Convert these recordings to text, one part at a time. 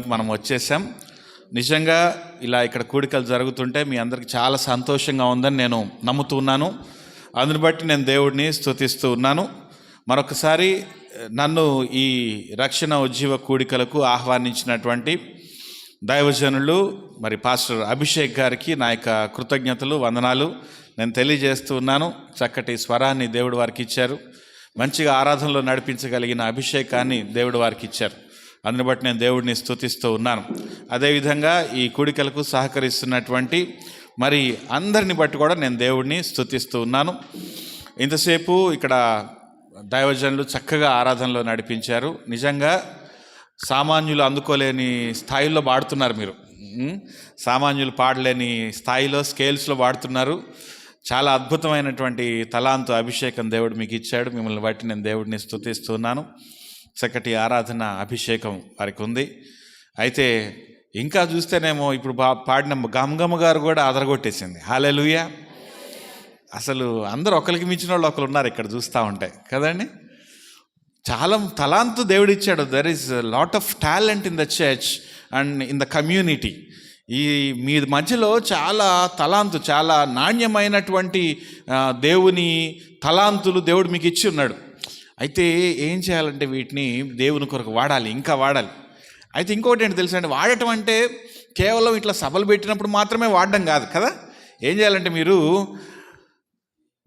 వాక్యంలోనికి మనం వచ్చేసాం. నిజంగా ఇలా ఇక్కడ కూడికలు జరుగుతుంటే మీ అందరికీ చాలా సంతోషంగా ఉందని నేను నమ్ముతూ ఉన్నాను. అందుని బట్టి నేను దేవుడిని స్తుతిస్తూ ఉన్నాను. మరొకసారి నన్ను ఈ రక్షణ ఉజ్జీవ కూడికలకు ఆహ్వానించినటువంటి దైవజనులు మరి పాస్టర్ అభిషేక్ గారికి నా యొక్క కృతజ్ఞతలు, వందనాలు నేను తెలియజేస్తూ ఉన్నాను. చక్కటి స్వరాన్ని దేవుడు వారికి ఇచ్చారు. మంచిగా ఆరాధనలో నడిపించగలిగిన అభిషేకాన్ని దేవుడు వారికి ఇచ్చారు. అందుని బట్టి నేను దేవుడిని స్తుతిస్తూ ఉన్నాను. అదేవిధంగా ఈ కూడికలకు సహకరిస్తున్నటువంటి మరి అందరిని బట్టి కూడా నేను దేవుడిని స్తుతిస్తూ ఉన్నాను. ఇంతసేపు ఇక్కడ దైవజనులు చక్కగా ఆరాధనలో నడిపించారు. నిజంగా సామాన్యులు అందుకోలేని స్థాయిలో పాడుతున్నారు. మీరు సామాన్యులు పాడలేని స్థాయిలో స్కేల్స్లో పాడుతున్నారు. చాలా అద్భుతమైనటువంటి తలాంతు అభిషేకం దేవుడు మీకు ఇచ్చాడు. మిమ్మల్ని బట్టి నేను దేవుడిని స్తుతిస్తున్నాను. చక్కటి ఆరాధన అభిషేకం వారికి ఉంది. అయితే ఇంకా చూస్తేనేమో ఇప్పుడు పాడిన గమగమ్మ గారు కూడా అదరగొట్టేసింది. హల్లెలూయా. అసలు అందరూ ఒకరికి మించిన వాళ్ళు ఒకరు ఉన్నారు ఇక్కడ చూస్తూ ఉంటాయి కదండి. చాలా తలాంతు దేవుడు ఇచ్చాడు. There is lot of talent in the church and in the community. ఈ మీ మధ్యలో చాలా తలాంతు, చాలా నాణ్యమైనటువంటి దేవుని తలాంతులు దేవుడు మీకు ఇచ్చి ఉన్నాడు. అయితే ఏం చేయాలంటే వీటిని దేవుని కొరకు వాడాలి, ఇంకా వాడాలి. అయితే ఇంకోటి ఏంటి తెలుసా అండి, వాడటం అంటే కేవలం ఇట్లా సభలు పెట్టినప్పుడు మాత్రమే వాడడం కాదు కదా. ఏం చేయాలంటే మీరు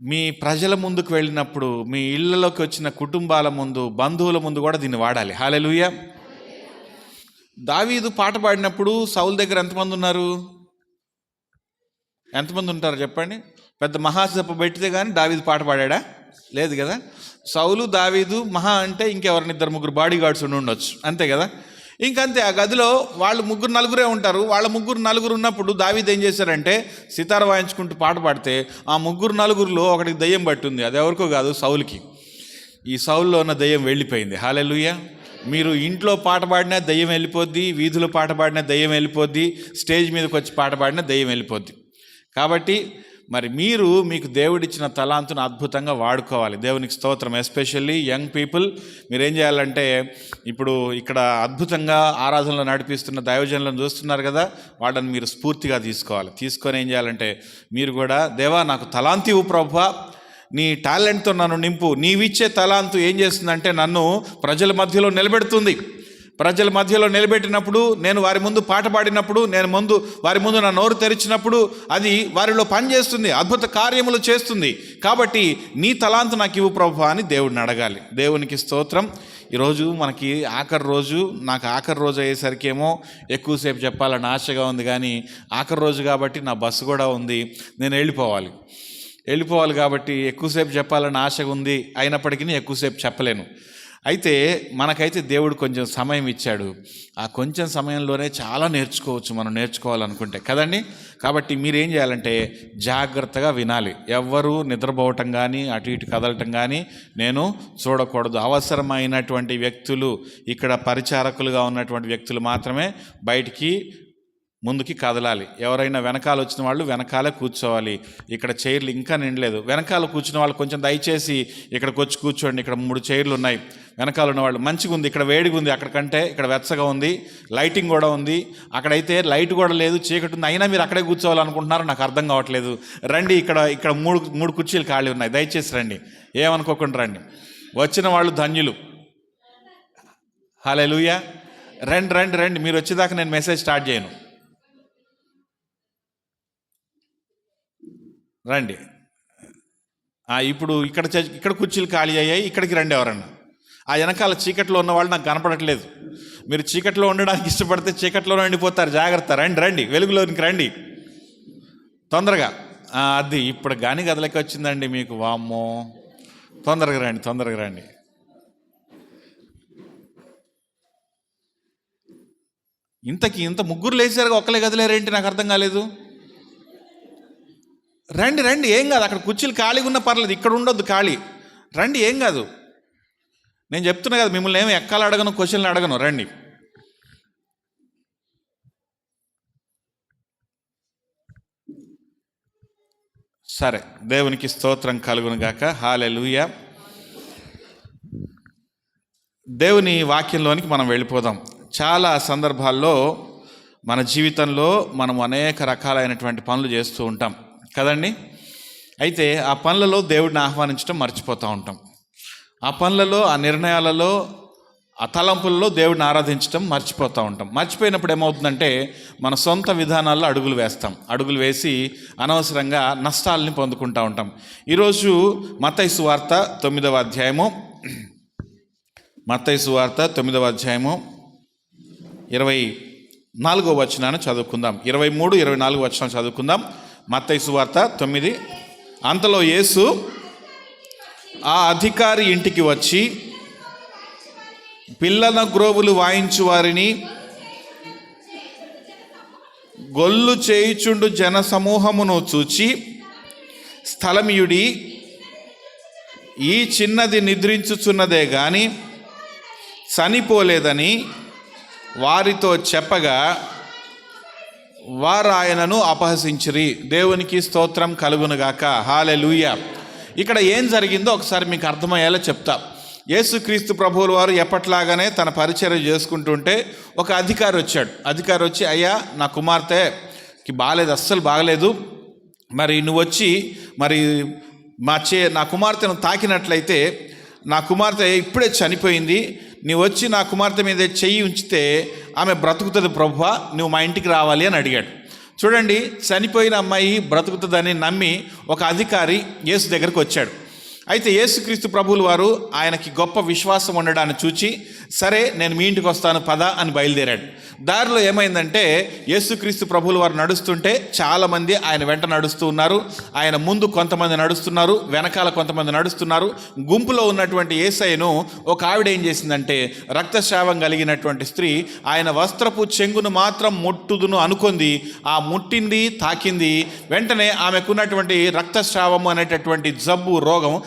మీ ప్రజల ముందుకు వెళ్ళినప్పుడు, మీ ఇళ్ళలోకి వచ్చిన కుటుంబాల ముందు, బంధువుల ముందు కూడా దీన్ని వాడాలి. హల్లెలూయా. దావీదు పాట పాడినప్పుడు సౌలు దగ్గర ఎంతమంది ఉన్నారు? ఎంతమంది ఉంటారు చెప్పండి? పెద్ద మహాసభ పెట్టితే కానీ దావీదు పాట పాడా? లేదు కదా. సౌలు, దావీదు మహా అంటే ఇంకెవరిని 2-3 బాడీ గార్డ్స్ ఉండొచ్చు, అంతే కదా. ఇంకంతే. ఆ గదిలో వాళ్ళు 3-4 ఉంటారు. వాళ్ళ 3-4 ఉన్నప్పుడు దావీదు ఏం చేశారంటే సితార వాయించుకుంటూ పాట పాడితే ఆ 3-4లో ఒకటికి దయ్యం పట్టింది. అది ఎవరికో కాదు, సౌలుకి. ఈ సౌలులో ఉన్న దయ్యం వెళ్ళిపోయింది. హల్లెలూయా. మీరు ఇంట్లో పాట పాడినా దయ్యం వెళ్ళిపోద్ది, వీధిలో పాట పాడినా దయ్యం వెళ్ళిపోద్ది, స్టేజ్ మీదకి వచ్చి పాట పాడినా దయ్యం వెళ్ళిపోద్ది. కాబట్టి మరి మీకు దేవుడిచ్చిన తలాంతును అద్భుతంగా వాడుకోవాలి. దేవునికి స్తోత్రం. ఎస్పెషల్లీ యంగ్ పీపుల్ మీరేం చేయాలంటే, ఇప్పుడు ఇక్కడ అద్భుతంగా ఆరాధనలో నడిపిస్తున్న దైవజనులను చూస్తున్నారు కదా, వాళ్ళని మీరు స్ఫూర్తిగా తీసుకొని ఏం చేయాలంటే మీరు కూడా, దేవా నాకు తలాంతి ఇవ్వు ప్రభువా, నీ టాలెంట్తో నన్ను నింపు. నీవిచ్చే తలాంతు ఏం చేస్తుందంటే నన్ను ప్రజల మధ్యలో నిలబెడుతుంది. ప్రజల మధ్యలో నిలబెట్టినప్పుడు, నేను వారి ముందు పాట పాడినప్పుడు, వారి ముందు నా నోరు తెరిచినప్పుడు అది వారిలో పనిచేస్తుంది, అద్భుత కార్యములు చేస్తుంది. కాబట్టి నీ తలాంతు నాకు ఇవ్వు ప్రభువా అని దేవుడిని అడగాలి. దేవునికి స్తోత్రం. ఈరోజు మనకి ఆఖరి రోజు. నాకు ఆఖరి రోజు అయ్యేసరికి ఏమో ఎక్కువసేపు చెప్పాలని ఆశగా ఉంది, కానీ ఆఖరి రోజు కాబట్టి నా బస్సు కూడా ఉంది, నేను వెళ్ళిపోవాలి కాబట్టి ఎక్కువసేపు చెప్పాలని ఆశగా ఉంది. అయినప్పటికీ ఎక్కువసేపు చెప్పలేను. అయితే మనకైతే దేవుడు కొంచెం సమయం ఇచ్చాడు. ఆ కొంచెం సమయంలోనే చాలా మనం నేర్చుకోవాలనుకుంటే కదండి. కాబట్టి మీరేం చేయాలంటే జాగ్రత్తగా వినాలి. ఎవ్వరూ నిద్రపోవటం కానీ అటు ఇటు కదలటం కానీ నేను చూడకూడదు. అవసరమైనటువంటి వ్యక్తులు, ఇక్కడ పరిచారకులుగా ఉన్నటువంటి వ్యక్తులు మాత్రమే బయటికి ముందుకి కదలాలి. ఎవరైనా వెనకాల వచ్చిన వాళ్ళు వెనకాలే కూర్చోవాలి. ఇక్కడ చైర్లు ఇంకా నిండలేదు. వెనకాల కూర్చున్న వాళ్ళు కొంచెం దయచేసి ఇక్కడికి వచ్చి కూర్చోండి. ఇక్కడ 3 చైర్లు ఉన్నాయి. వెనకాల ఉన్న వాళ్ళు మంచిగా ఉంది, ఇక్కడ వేడిగా ఉంది, అక్కడికంటే ఇక్కడ వెచ్చగా ఉంది, లైటింగ్ కూడా ఉంది. అక్కడైతే లైట్ కూడా లేదు, చీకటి ఉంది, అయినా మీరు అక్కడే కూర్చోవాలనుకుంటున్నారు, నాకు అర్థం కావట్లేదు. రండి, ఇక్కడ మూడు కుర్చీలు ఖాళీ ఉన్నాయి, దయచేసి రండి, ఏమనుకోకుండా రండి. వచ్చిన వాళ్ళు ధన్యులు. హల్లెలూయా. రండి. మీరు వచ్చేదాకా నేను మెసేజ్ స్టార్ట్ చేయను. రండి. ఇప్పుడు ఇక్కడ కుర్చీలు ఖాళీ అయ్యాయి, ఇక్కడికి రండి ఎవరన్నా. ఆ వెనకాల చీకట్లో ఉన్న వాళ్ళు నాకు కనపడట్లేదు. మీరు చీకట్లో ఉండడానికి ఇష్టపడితే చీకట్లోనే ఉండిపోతారు. జాగ్రత్త. రండి, వెలుగులోనికి రండి తొందరగా. అది ఇప్పుడు గాని గదిలోకి వచ్చిందండి మీకు. వామ్మో, తొందరగా రండి. ఇంత ముగ్గురు లేచారుగా, ఒక్కలే గదిలేరేంటి? నాకు అర్థం కాలేదు. రండి, ఏం కాదు. అక్కడ కుర్చీలు ఖాళీగా ఉన్న పర్లేదు, ఇక్కడ ఉండొద్దు ఖాళీ. రండి, ఏం కాదు. నేను చెప్తున్నా కదా, మిమ్మల్ని ఏమి ఎక్కాలు అడగను, క్వశ్చన్లు అడగను. రండి. సరే, దేవునికి స్తోత్రం కలుగును గాక. హల్లెలూయా. దేవుని వాక్యంలోనికి మనం వెళ్ళిపోదాం. చాలా సందర్భాల్లో మన జీవితంలో మనం అనేక రకాలైనటువంటి పనులు చేస్తూ ఉంటాం కదండి. అయితే ఆ పనులలో దేవుడిని ఆహ్వానించడం మర్చిపోతూ ఉంటాం. ఆ పనులలో, ఆ నిర్ణయాలలో, ఆ తలంపులలో దేవుడిని ఆరాధించడం మర్చిపోతూ ఉంటాం. మర్చిపోయినప్పుడు ఏమవుతుందంటే మన సొంత విధానాల్లో అడుగులు వేస్తాం. అడుగులు వేసి అనవసరంగా నష్టాలని పొందుకుంటూ ఉంటాం. ఈరోజు మత్తయి సువార్త 9వ అధ్యాయము, మత్తయి సువార్త 9వ అధ్యాయము 24వ వచనాన్ని చదువుకుందాం. 23, 24 వచనాలు చదువుకుందాం. మత్తయి సువార్త 9. అంతలో యేసు ఆ అధికారి ఇంటికి వచ్చి పిల్లన గ్రోవులు వాయించు వారిని, గొల్లు చేయుచుండు జన సమూహమును చూచి, స్థలమియుడి, ఈ చిన్నది నిద్రించుచున్నదే గాని చనిపోలేదని వారితో చెప్పగా వారు ఆయనను అపహసించిరి. దేవునికి స్తోత్రం కలుగునుగాక. హల్లెలూయా. ఇక్కడ ఏం జరిగిందో ఒకసారి మీకు అర్థమయ్యేలా చెప్తా. యేసుక్రీస్తు ప్రభువుల వారు ఎప్పట్లాగానే తన పరిచర్య చేసుకుంటుంటే ఒక అధికారి వచ్చాడు. అధికారి వచ్చి, అయ్యా నా కుమార్తెకి బాగాలేదు, అస్సలు బాగలేదు, మరి నువ్వు వచ్చి మరి నా కుమార్తెను తాకినట్లయితే, నా కుమార్తె ఇప్పుడే చనిపోయింది, నీవు వచ్చి నా కుమార్తె మీద చెయ్యి ఉంచితే ఆమె బ్రతుకుతుంది ప్రభువా, నువ్వు మా ఇంటికి రావాలి అని అడిగాడు. చూడండి, చనిపోయిన అమ్మాయి బ్రతుకుతుందని నమ్మి ఒక అధికారి యేసు దగ్గరకు వచ్చాడు. అయితే యేసుక్రీస్తు ప్రభువుల వారు ఆయనకి గొప్ప విశ్వాసం ఉండడాన్ని చూచి, సరే నేను మీ ఇంటికి వస్తాను పద అని బయలుదేరాడు. దారిలో ఏమైందంటే యేసుక్రీస్తు ప్రభువుల వారు నడుస్తుంటే చాలామంది ఆయన వెంట నడుస్తూ ఉన్నారు. ఆయన ముందు కొంతమంది నడుస్తున్నారు, వెనకాల కొంతమంది నడుస్తున్నారు. గుంపులో ఉన్నటువంటి యేసయ్యను ఒక ఆవిడ ఏం చేసిందంటే, రక్తస్రావం కలిగినటువంటి స్త్రీ ఆయన వస్త్రపు చెంగును మాత్రం ముట్టుదును అనుకుంది. ఆ ముట్టింది, తాకింది. వెంటనే ఆమెకున్నటువంటి రక్తస్రావము అనేటటువంటి జబ్బు, రోగం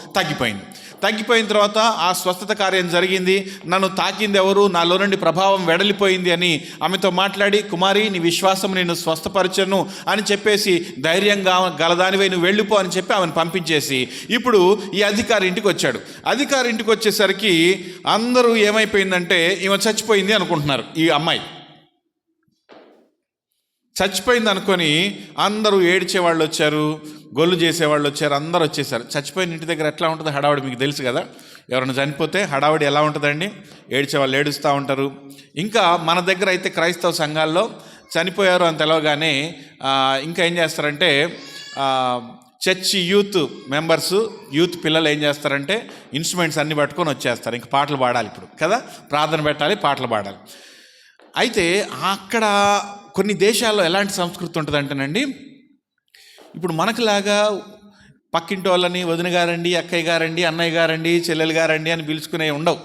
తగ్గిపోయిన తర్వాత ఆ స్వస్థత కార్యం జరిగింది. నన్ను తాకింది ఎవరు, నాలో నుండి ప్రభావం వెడలిపోయింది అని ఆమెతో మాట్లాడి, కుమారి నీ విశ్వాసం నేను స్వస్థపరచను అని చెప్పేసి, ధైర్యంగా గలదానివై నువ్వు వెళ్ళిపో అని చెప్పి ఆమెను పంపించేసి, ఇప్పుడు ఈ అధికారి ఇంటికి వచ్చాడు. అధికారి ఇంటికి వచ్చేసరికి అందరూ ఏమైపోయిందంటే ఈమె చచ్చిపోయింది అనుకుంటున్నారు. ఈ అమ్మాయి చచ్చిపోయింది అనుకొని అందరూ ఏడ్చేవాళ్ళు వచ్చారు, గొల్లు చేసేవాళ్ళు వచ్చారు, అందరూ వచ్చేసారు. చచ్చిపోయిన ఇంటి దగ్గర ఎట్లా ఉంటుంది హడావుడి మీకు తెలుసు కదా. ఎవరైనా చనిపోతే హడావుడి ఎలా ఉంటుందండి, ఏడ్చేవాళ్ళు ఏడుస్తూ ఉంటారు. ఇంకా మన దగ్గర అయితే క్రైస్తవ సంఘాల్లో చనిపోయారు అని తెలవగానే ఇంకా ఏం చేస్తారంటే చర్చి యూత్ మెంబర్స్, యూత్ పిల్లలు ఏం చేస్తారంటే ఇన్స్ట్రుమెంట్స్ అన్నీ పట్టుకొని వచ్చేస్తారు. ఇంకా పాటలు పాడాలి ఇప్పుడు కదా, ప్రార్థన పెట్టాలి, పాటలు పాడాలి. అయితే అక్కడ కొన్ని దేశాల్లో ఎలాంటి సంస్కృతి ఉంటుందంటేనండి, ఇప్పుడు మనకులాగా పక్కింటి వాళ్ళని వదిన గారండి, అక్కయ్య గారండి, అన్నయ్య గారండి, చెల్లెలు గారండి అని పిలుచుకునే ఉండవు.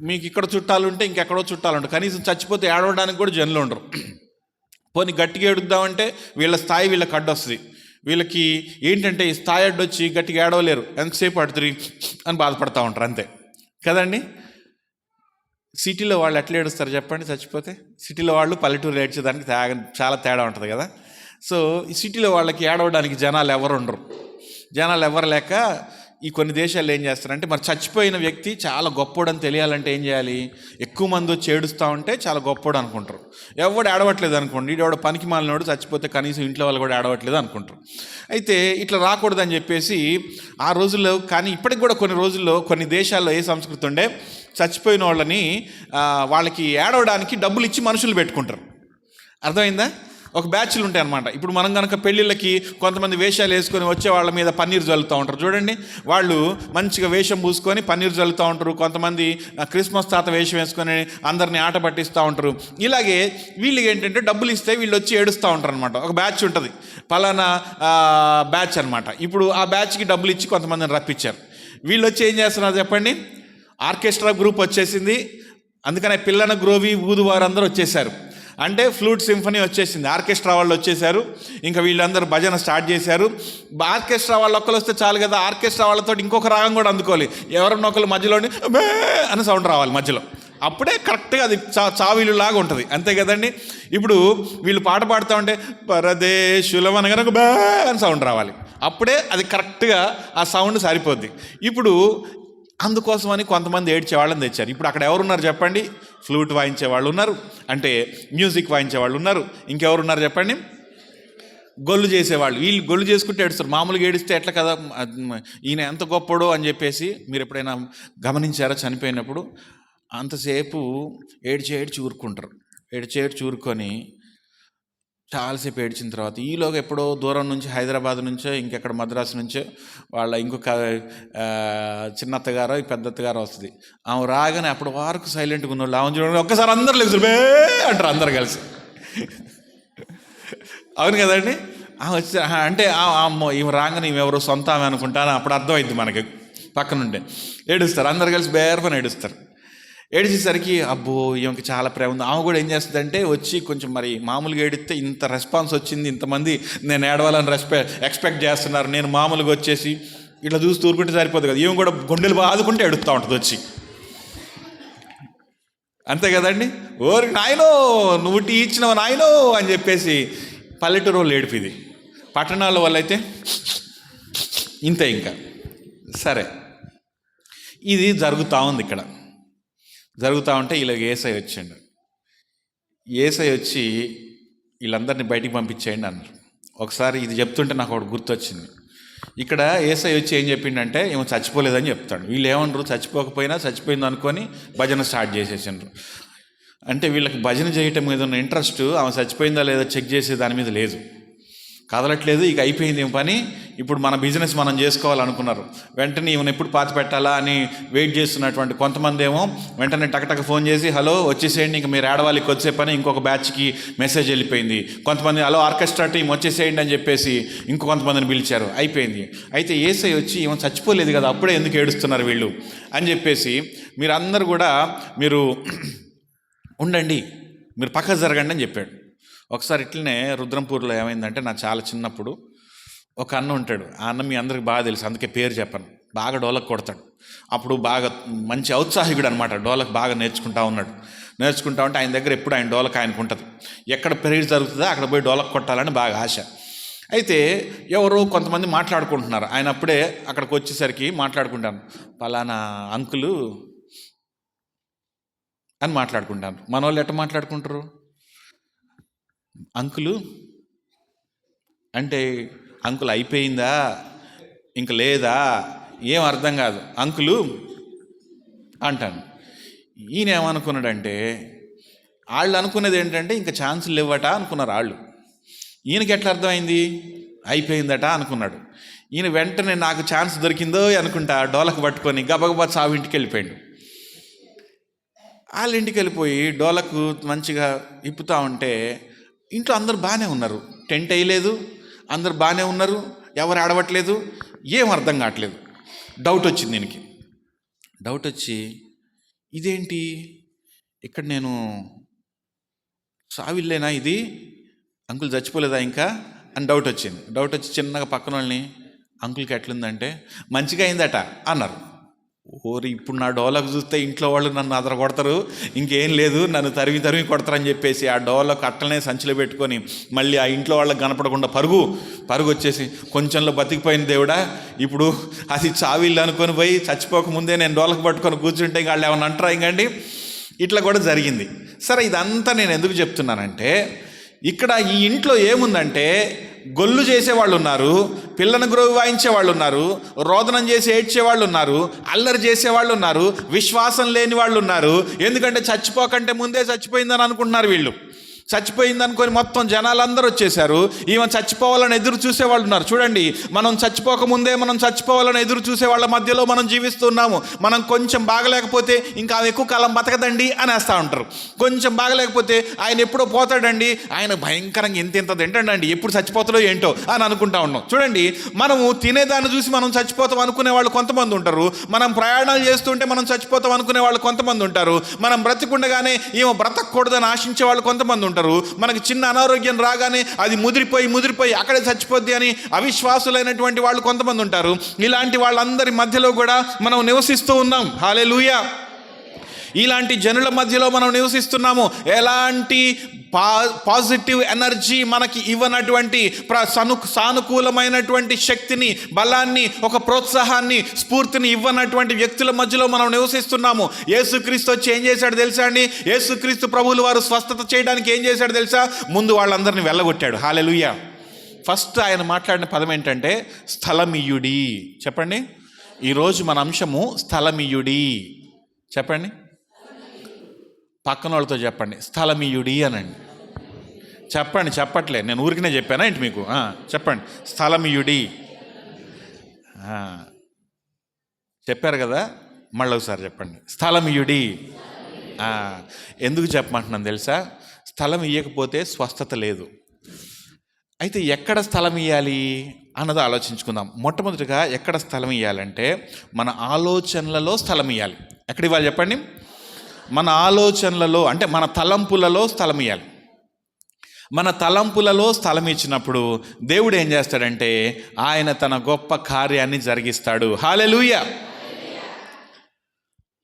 మీకు ఇక్కడ చుట్టాలు ఉంటే ఇంకెక్కడో చుట్టాలు ఉంటాయి. కనీసం చచ్చిపోతే ఏడవడానికి కూడా జనులు ఉండరు. పోనీ గట్టిగా ఏడుద్దామంటే వీళ్ళ స్థాయి వీళ్ళకి అడ్డొస్తుంది. వీళ్ళకి ఏంటంటే ఈ స్థాయి అడ్డొచ్చి గట్టిగా ఏడవలేరు, ఎంతసేపు అడుతురి అని బాధపడతా ఉంటారు, అంతే కదండి. సిటీలో వాళ్ళు ఎట్లా ఏడుస్తారు చెప్పండి చచ్చిపోతే? సిటీలో వాళ్ళు పల్లెటూరు ఏడ్చేదానికి చాలా తేడా ఉంటుంది కదా. సో ఈ సిటీలో వాళ్ళకి ఏడవడానికి జనాలు ఎవరు ఉండరు. జనాలు ఎవరు లేక ఈ కొన్ని దేశాల్లో ఏం చేస్తారంటే, మరి చచ్చిపోయిన వ్యక్తి చాలా గొప్పోడని తెలియాలంటే ఏం చేయాలి, ఎక్కువ మంది వచ్చి ఏడుస్తూ ఉంటే చాలా గొప్పోడు అనుకుంటారు. ఎవడు ఏడవట్లేదు అనుకోండి, ఎవడో పనికి మాలినోడు చచ్చిపోతే కనీసం ఇంట్లో వాళ్ళు కూడా ఏడవట్లేదు అనుకుంటారు. అయితే ఇట్లా రాకూడదని చెప్పేసి ఆ రోజుల్లో, కానీ ఇప్పటికి కూడా కొన్ని రోజుల్లో కొన్ని దేశాల్లో ఏ సంస్కృతి ఉండే, చచ్చిపోయిన వాళ్ళని వాళ్ళకి ఏడవడానికి డబ్బులు ఇచ్చి మనుషులు పెట్టుకుంటారు. అర్థమైందా? ఒక బ్యాచ్లు ఉంటాయి అన్నమాట. ఇప్పుడు మనం కనుక పెళ్ళిళ్ళకి కొంతమంది వేషాలు వేసుకొని వచ్చే వాళ్ళ మీద పన్నీరు చల్లుతూ ఉంటారు చూడండి. వాళ్ళు మంచిగా వేషం పూసుకొని పన్నీరు చల్లుతూ ఉంటారు. కొంతమంది క్రిస్మస్ తాత వేషం వేసుకొని అందరినీ ఆట పట్టిస్తూ ఉంటారు. ఇలాగే వీళ్ళకి ఏంటంటే డబ్బులు ఇస్తే వీళ్ళు వచ్చి ఏడుస్తూ ఉంటారు అనమాట. ఒక బ్యాచ్ ఉంటుంది, పలానా బ్యాచ్ అనమాట. ఇప్పుడు ఆ బ్యాచ్కి డబ్బులు ఇచ్చి కొంతమందిని రప్పించారు. వీళ్ళు వచ్చి ఏం చేస్తున్నారు చెప్పండి, ఆర్కెస్ట్రా గ్రూప్ వచ్చేసింది. అందుకనే పిల్లన గ్రోవి ఊదు వారందరూ వచ్చేసారు. అంటే ఫ్లూట్ సింఫనీ వచ్చేసింది, ఆర్కెస్ట్రా వాళ్ళు వచ్చేసారు. ఇంకా వీళ్ళందరూ భజన స్టార్ట్ చేశారు. ఆర్కెస్ట్రా వాళ్ళు ఒక్కరు వస్తే చాలు కదా, ఆర్కెస్ట్రా వాళ్ళతో ఇంకొక రాగం కూడా అందుకోవాలి. ఎవరన్నా ఒకరు మధ్యలోని బే అని సౌండ్ రావాలి మధ్యలో, అప్పుడే కరెక్ట్గా అది చావిలులాగా ఉంటుంది, అంతే కదండి. ఇప్పుడు వీళ్ళు పాట పాడుతూ ఉంటే పరదేశులం అనగా బే అని సౌండ్ రావాలి, అప్పుడే అది కరెక్ట్గా ఆ సౌండ్ సరిపోద్ది. ఇప్పుడు అందుకోసమని కొంతమంది ఏడ్చే వాళ్ళని తెచ్చారు. ఇప్పుడు అక్కడ ఎవరున్నారు చెప్పండి, ఫ్లూట్ వాయించే వాళ్ళు ఉన్నారు, అంటే మ్యూజిక్ వాయించే వాళ్ళు ఉన్నారు, ఇంకెవరు ఉన్నారు చెప్పండి, గొల్లు చేసేవాళ్ళు. వీళ్ళు గొల్లు చేసుకుంటే ఏడుస్తారు. మామూలుగా ఏడిస్తే ఎట్లా కదా, ఈయన ఎంత గొప్పడో అని చెప్పేసి మీరు ఎప్పుడైనా గమనించారా? చనిపోయినప్పుడు అంతసేపు ఏడ్చి ఊరుకుంటారు. ఏడ్చి ఊరుకొని చాలాసేపు ఏడ్చిన తర్వాత ఈలోగా ఎప్పుడో దూరం నుంచి హైదరాబాద్ నుంచో ఇంకెక్కడ మద్రాసు నుంచో వాళ్ళ ఇంకొక చిన్నత్తగారో పెద్దత్తగారో వస్తుంది. ఆమె రాగానే అప్పుడు వరకు సైలెంట్గా ఉన్న వాళ్ళు ఆమె చూడండి ఒక్కసారి అందరు లేదు బే అంటారు అందరు కలిసి. అవును కదండి. వచ్చి అంటే అమ్మో ఈమె రాగానే ఈమె ఎవరో సొంత ఆమె అనుకుంటాను అప్పుడు అర్థమైంది మనకి. పక్కనుంటే ఏడుస్తారు, అందరు కలిసి బేరపని ఏడుస్తారు. ఏడిచేసరికి అబ్బో ఈమెకి చాలా ప్రేమ ఉంది. ఆమె కూడా ఏం చేస్తుందంటే వచ్చి కొంచెం మరి మామూలుగా ఏడిస్తే ఇంత రెస్పాన్స్ వచ్చింది, ఇంతమంది నేను ఏడవాలని ఎక్స్పెక్ట్ చేస్తున్నారు, నేను మామూలుగా వచ్చేసి ఇట్లా చూసి తూరుకుంటే సరిపోదు కదా, ఈమె కూడా గుండెలు బాదుకుంటే ఏడుస్తూ ఉంటుంది వచ్చి. అంతే కదండి. ఓరి నాయనో నువ్వు టీ ఇచ్చినవు నాయనో అని చెప్పేసి పల్లెటూరు వాళ్ళు ఏడిపిది. పట్టణాల వల్ల అయితే ఇంతే. ఇంకా సరే ఇది జరుగుతూ ఉంది. ఇక్కడ జరుగుతూ ఉంటే ఇలాగ ఏసై వచ్చిండు. ఏసై వచ్చి వీళ్ళందరినీ బయటికి పంపించేయండి అన్నారు. ఒకసారి ఇది చెప్తుంటే నాకు ఒకటి గుర్తొచ్చింది. ఇక్కడ ఏసై వచ్చి ఏం చెప్పిండంటే ఏమో చచ్చిపోలేదని చెప్తాడు. వీళ్ళు ఏమన్నారు, చచ్చిపోకపోయినా చచ్చిపోయింది అనుకొని భజన స్టార్ట్ చేసేసిండ్రు. అంటే వీళ్ళకి భజన చేయటం మీద ఉన్న ఇంట్రెస్ట్ ఆమె చచ్చిపోయిందా లేదా చెక్ చేసే దాని మీద లేదు, కదలట్లేదు. ఇక అయిపోయింది ఏం పని, ఇప్పుడు మన బిజినెస్ మనం చేసుకోవాలనుకున్నారు. వెంటనే ఈమెను ఎప్పుడు పాతి పెట్టాలా అని వెయిట్ చేస్తున్నటువంటి కొంతమంది ఏమో వెంటనే టకటక ఫోన్ చేసి హలో వచ్చేసేయండి ఇంక మీరు ఏడవాళ్ళకి వచ్చే పని ఇంకొక బ్యాచ్కి మెసేజ్ వెళ్ళిపోయింది. కొంతమంది హలో ఆర్కెస్ట్రా టీం వచ్చేసేయండి అని చెప్పేసి కొంతమందిని పిలిచారు, అయిపోయింది. అయితే ఏసై వచ్చి ఈమె చచ్చిపోలేదు కదా అప్పుడే ఎందుకు ఏడుస్తున్నారు వీళ్ళు అని చెప్పేసి మీరందరూ కూడా మీరు ఉండండి, మీరు పక్కకు జరగండి అని చెప్పాడు. ఒకసారి ఇట్లనే రుద్రంపూర్లో ఏమైందంటే నా చాలా చిన్నప్పుడు ఒక అన్న ఉంటాడు. ఆ అన్న మీ అందరికి బాగా తెలుసు, అందుకే పేరు చెప్పను. బాగా డోలక్ కొడతాడు. అప్పుడు బాగా మంచి ఔత్సాహికుడు అనమాట. డోలక్ బాగా నేర్చుకుంటా ఉంటే ఆయన దగ్గర ఎప్పుడు ఆయన డోలక్ ఆయనకు ఉంటుంది. ఎక్కడ పెరిగి జరుగుతుందో అక్కడ పోయి డోలక్ కొట్టాలని బాగా ఆశ. అయితే ఎవరో కొంతమంది మాట్లాడుకుంటున్నారు. ఆయన అప్పుడే అక్కడికి వచ్చేసరికి మాట్లాడుకుంటాను, పలానా అంకులు అని మాట్లాడుకుంటాను. మన వాళ్ళు ఎట్లా మాట్లాడుకుంటారు, అంకులు అంటే అంకుల్ అయిపోయిందా ఇంక లేదా ఏం అర్థం కాదు, అంకులు అంటాను. ఈయన ఏమనుకున్నాడంటే వాళ్ళు అనుకున్నది ఏంటంటే ఇంకా ఛాన్సులు లేవట అనుకున్నారు వాళ్ళు. ఈయనకి ఎట్లా అర్థమైంది, అయిపోయిందట అనుకున్నాడు. ఈయన వెంటనే నాకు ఛాన్స్ దొరికిందో అనుకుంటా డోలకు పట్టుకొని గబగబా సావింటికి వెళ్ళిపోయాడు. వాళ్ళ ఇంటికి వెళ్ళిపోయి డోలకు మంచిగా ఇప్పుతూ ఉంటే ఇంట్లో అందరు బాగానే ఉన్నారు, టెంట్ వేయలేదు, అందరు బాగానే ఉన్నారు, ఎవరు ఆడవట్లేదు, ఏం అర్థం కావట్లేదు. డౌట్ వచ్చింది దీనికి. డౌట్ వచ్చి ఇదేంటి ఇక్కడ నేను సావిల్లేనా ఇది, అంకుల్ చచ్చిపోలేదా ఇంకా అని డౌట్ వచ్చింది. డౌట్ వచ్చి చిన్నగా పక్కన వాళ్ళని అంకుల్కి ఎట్లుందంటే మంచిగా అయిందట అన్నారు. ఓరి ఇప్పుడు నా డోలకు చూస్తే ఇంట్లో వాళ్ళు నన్ను అదర కొడతారు, ఇంకేం లేదు నన్ను తరిమి కొడతారని చెప్పేసి ఆ డోలకు అట్టనే సంచిలో పెట్టుకొని మళ్ళీ ఆ ఇంట్లో వాళ్ళకి కనపడకుండా పరుగు వచ్చేసి కొంచెంలో బతికిపోయిన దేవుడా ఇప్పుడు అది చావిల్లు అనుకొని పోయి చచ్చిపోకముందే నేను డోలకు పట్టుకొని కూర్చుంటే వాళ్ళు ఏమన్నా అంటారా ఇంకండి. ఇట్లా కూడా జరిగింది. సరే ఇదంతా నేను ఎందుకు చెప్తున్నానంటే ఇక్కడ ఈ ఇంట్లో ఏముందంటే గొల్లు చేసేవాళ్ళు ఉన్నారు, పిల్లను గ్రోవి వాయించే వాళ్ళు ఉన్నారు, రోదనం చేసి ఏడ్చేవాళ్ళు ఉన్నారు, అల్లరి చేసేవాళ్ళు ఉన్నారు, విశ్వాసం లేని వాళ్ళు ఉన్నారు. ఎందుకంటే చచ్చిపోకంటే ముందే చచ్చిపోయిందని అనుకుంటున్నారు వీళ్ళు. చచ్చిపోయిందనుకొని మొత్తం జనాలందరూ వచ్చేసారు. ఈమె చచ్చిపోవాలని ఎదురు చూసేవాళ్ళు ఉన్నారు. చూడండి, మనం చచ్చిపోకముందే మనం చచ్చిపోవాలని ఎదురు చూసే వాళ్ళ మధ్యలో మనం జీవిస్తున్నాము. మనం కొంచెం బాగలేకపోతే ఇంకా ఆమె ఎక్కువ కాలం బతకదండి అనేస్తూ ఉంటారు. కొంచెం బాగలేకపోతే ఆయన ఎప్పుడో పోతాడండి, ఆయన భయంకరంగా ఇంత తింటాడండి, ఎప్పుడు చచ్చిపోతాడో ఏంటో అని అనుకుంటా ఉన్నాం. చూడండి, మనము తినేదాన్ని చూసి మనం చచ్చిపోతాం అనుకునే వాళ్ళు కొంతమంది ఉంటారు. మనం ప్రయాణాలు చేస్తుంటే మనం చచ్చిపోతాం అనుకునే వాళ్ళు కొంతమంది ఉంటారు. మనం బ్రతికుండగానే ఈమె బ్రతకూడదని ఆశించే వాళ్ళు కొంతమంది ఉంటారు. మనకి చిన్న అనారోగ్యం రాగానే అది ముదిరిపోయి అక్కడే చచ్చిపోద్ది అని అవిశ్వాసులైనటువంటి వాళ్ళు కొంతమంది ఉంటారు. ఇలాంటి వాళ్ళందరి మధ్యలో కూడా మనం నివసిస్తూ ఉన్నాం. హల్లెలూయా. ఇలాంటి జనుల మధ్యలో మనం నివసిస్తున్నాము. ఎలాంటి పాజిటివ్ ఎనర్జీ మనకి ఇవ్వనటువంటి సానుకూలమైనటువంటి శక్తిని, బలాన్ని, ఒక ప్రోత్సాహాన్ని, స్ఫూర్తిని ఇవ్వనటువంటి వ్యక్తుల మధ్యలో మనం నివసిస్తున్నాము. యేసుక్రీస్తు వచ్చి ఏం చేశాడు తెలుసా అండి? యేసుక్రీస్తు ప్రభువులు వారు స్వస్థత చేయడానికి ఏం చేశాడు తెలుసా? ముందు వాళ్ళందరినీ వెళ్ళగొట్టాడు. హల్లెలూయా. ఫస్ట్ ఆయన మాట్లాడిన పదం ఏంటంటే స్థలమియుడి. చెప్పండి, ఈరోజు మన అంశము స్థలమియుడి. చెప్పండి, పక్కన వాళ్ళతో చెప్పండి, స్థలమియుడి అనండి. చెప్పండి, చెప్పట్లే, నేను ఊరికనే చెప్పానా ఏంటి మీకు? చెప్పండి, స్థలమియుడి. చెప్పారు కదా, మళ్ళీ ఒకసారి చెప్పండి, స్థలమియుడి. ఎందుకు చెప్పమంటున్నాను తెలుసా? స్థలం ఇవ్వకపోతే స్వస్థత లేదు. అయితే ఎక్కడ స్థలం ఇవ్వాలి అన్నది ఆలోచించుకుందాం. మొట్టమొదటిగా ఎక్కడ స్థలం ఇవ్వాలంటే మన ఆలోచనలలో స్థలం ఇవ్వాలి. ఎక్కడ ఇవ్వాలి చెప్పండి? మన ఆలోచనలలో, అంటే మన తలంపులలో స్థలం ఇవ్వాలి. మన తలంపులలో స్థలం ఇచ్చినప్పుడు దేవుడు ఏం చేస్తాడంటే ఆయన తన గొప్ప కార్యాన్ని జరిగిస్తాడు. హల్లెలూయా.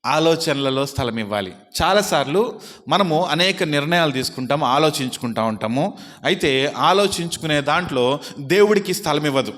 ఆలోచనలలో స్థలం ఇవ్వాలి. చాలాసార్లు మనము అనేక నిర్ణయాలు తీసుకుంటాము, ఆలోచించుకుంటూ ఉంటాము. అయితే ఆలోచించుకునే దాంట్లో దేవుడికి స్థలం ఇవ్వదు.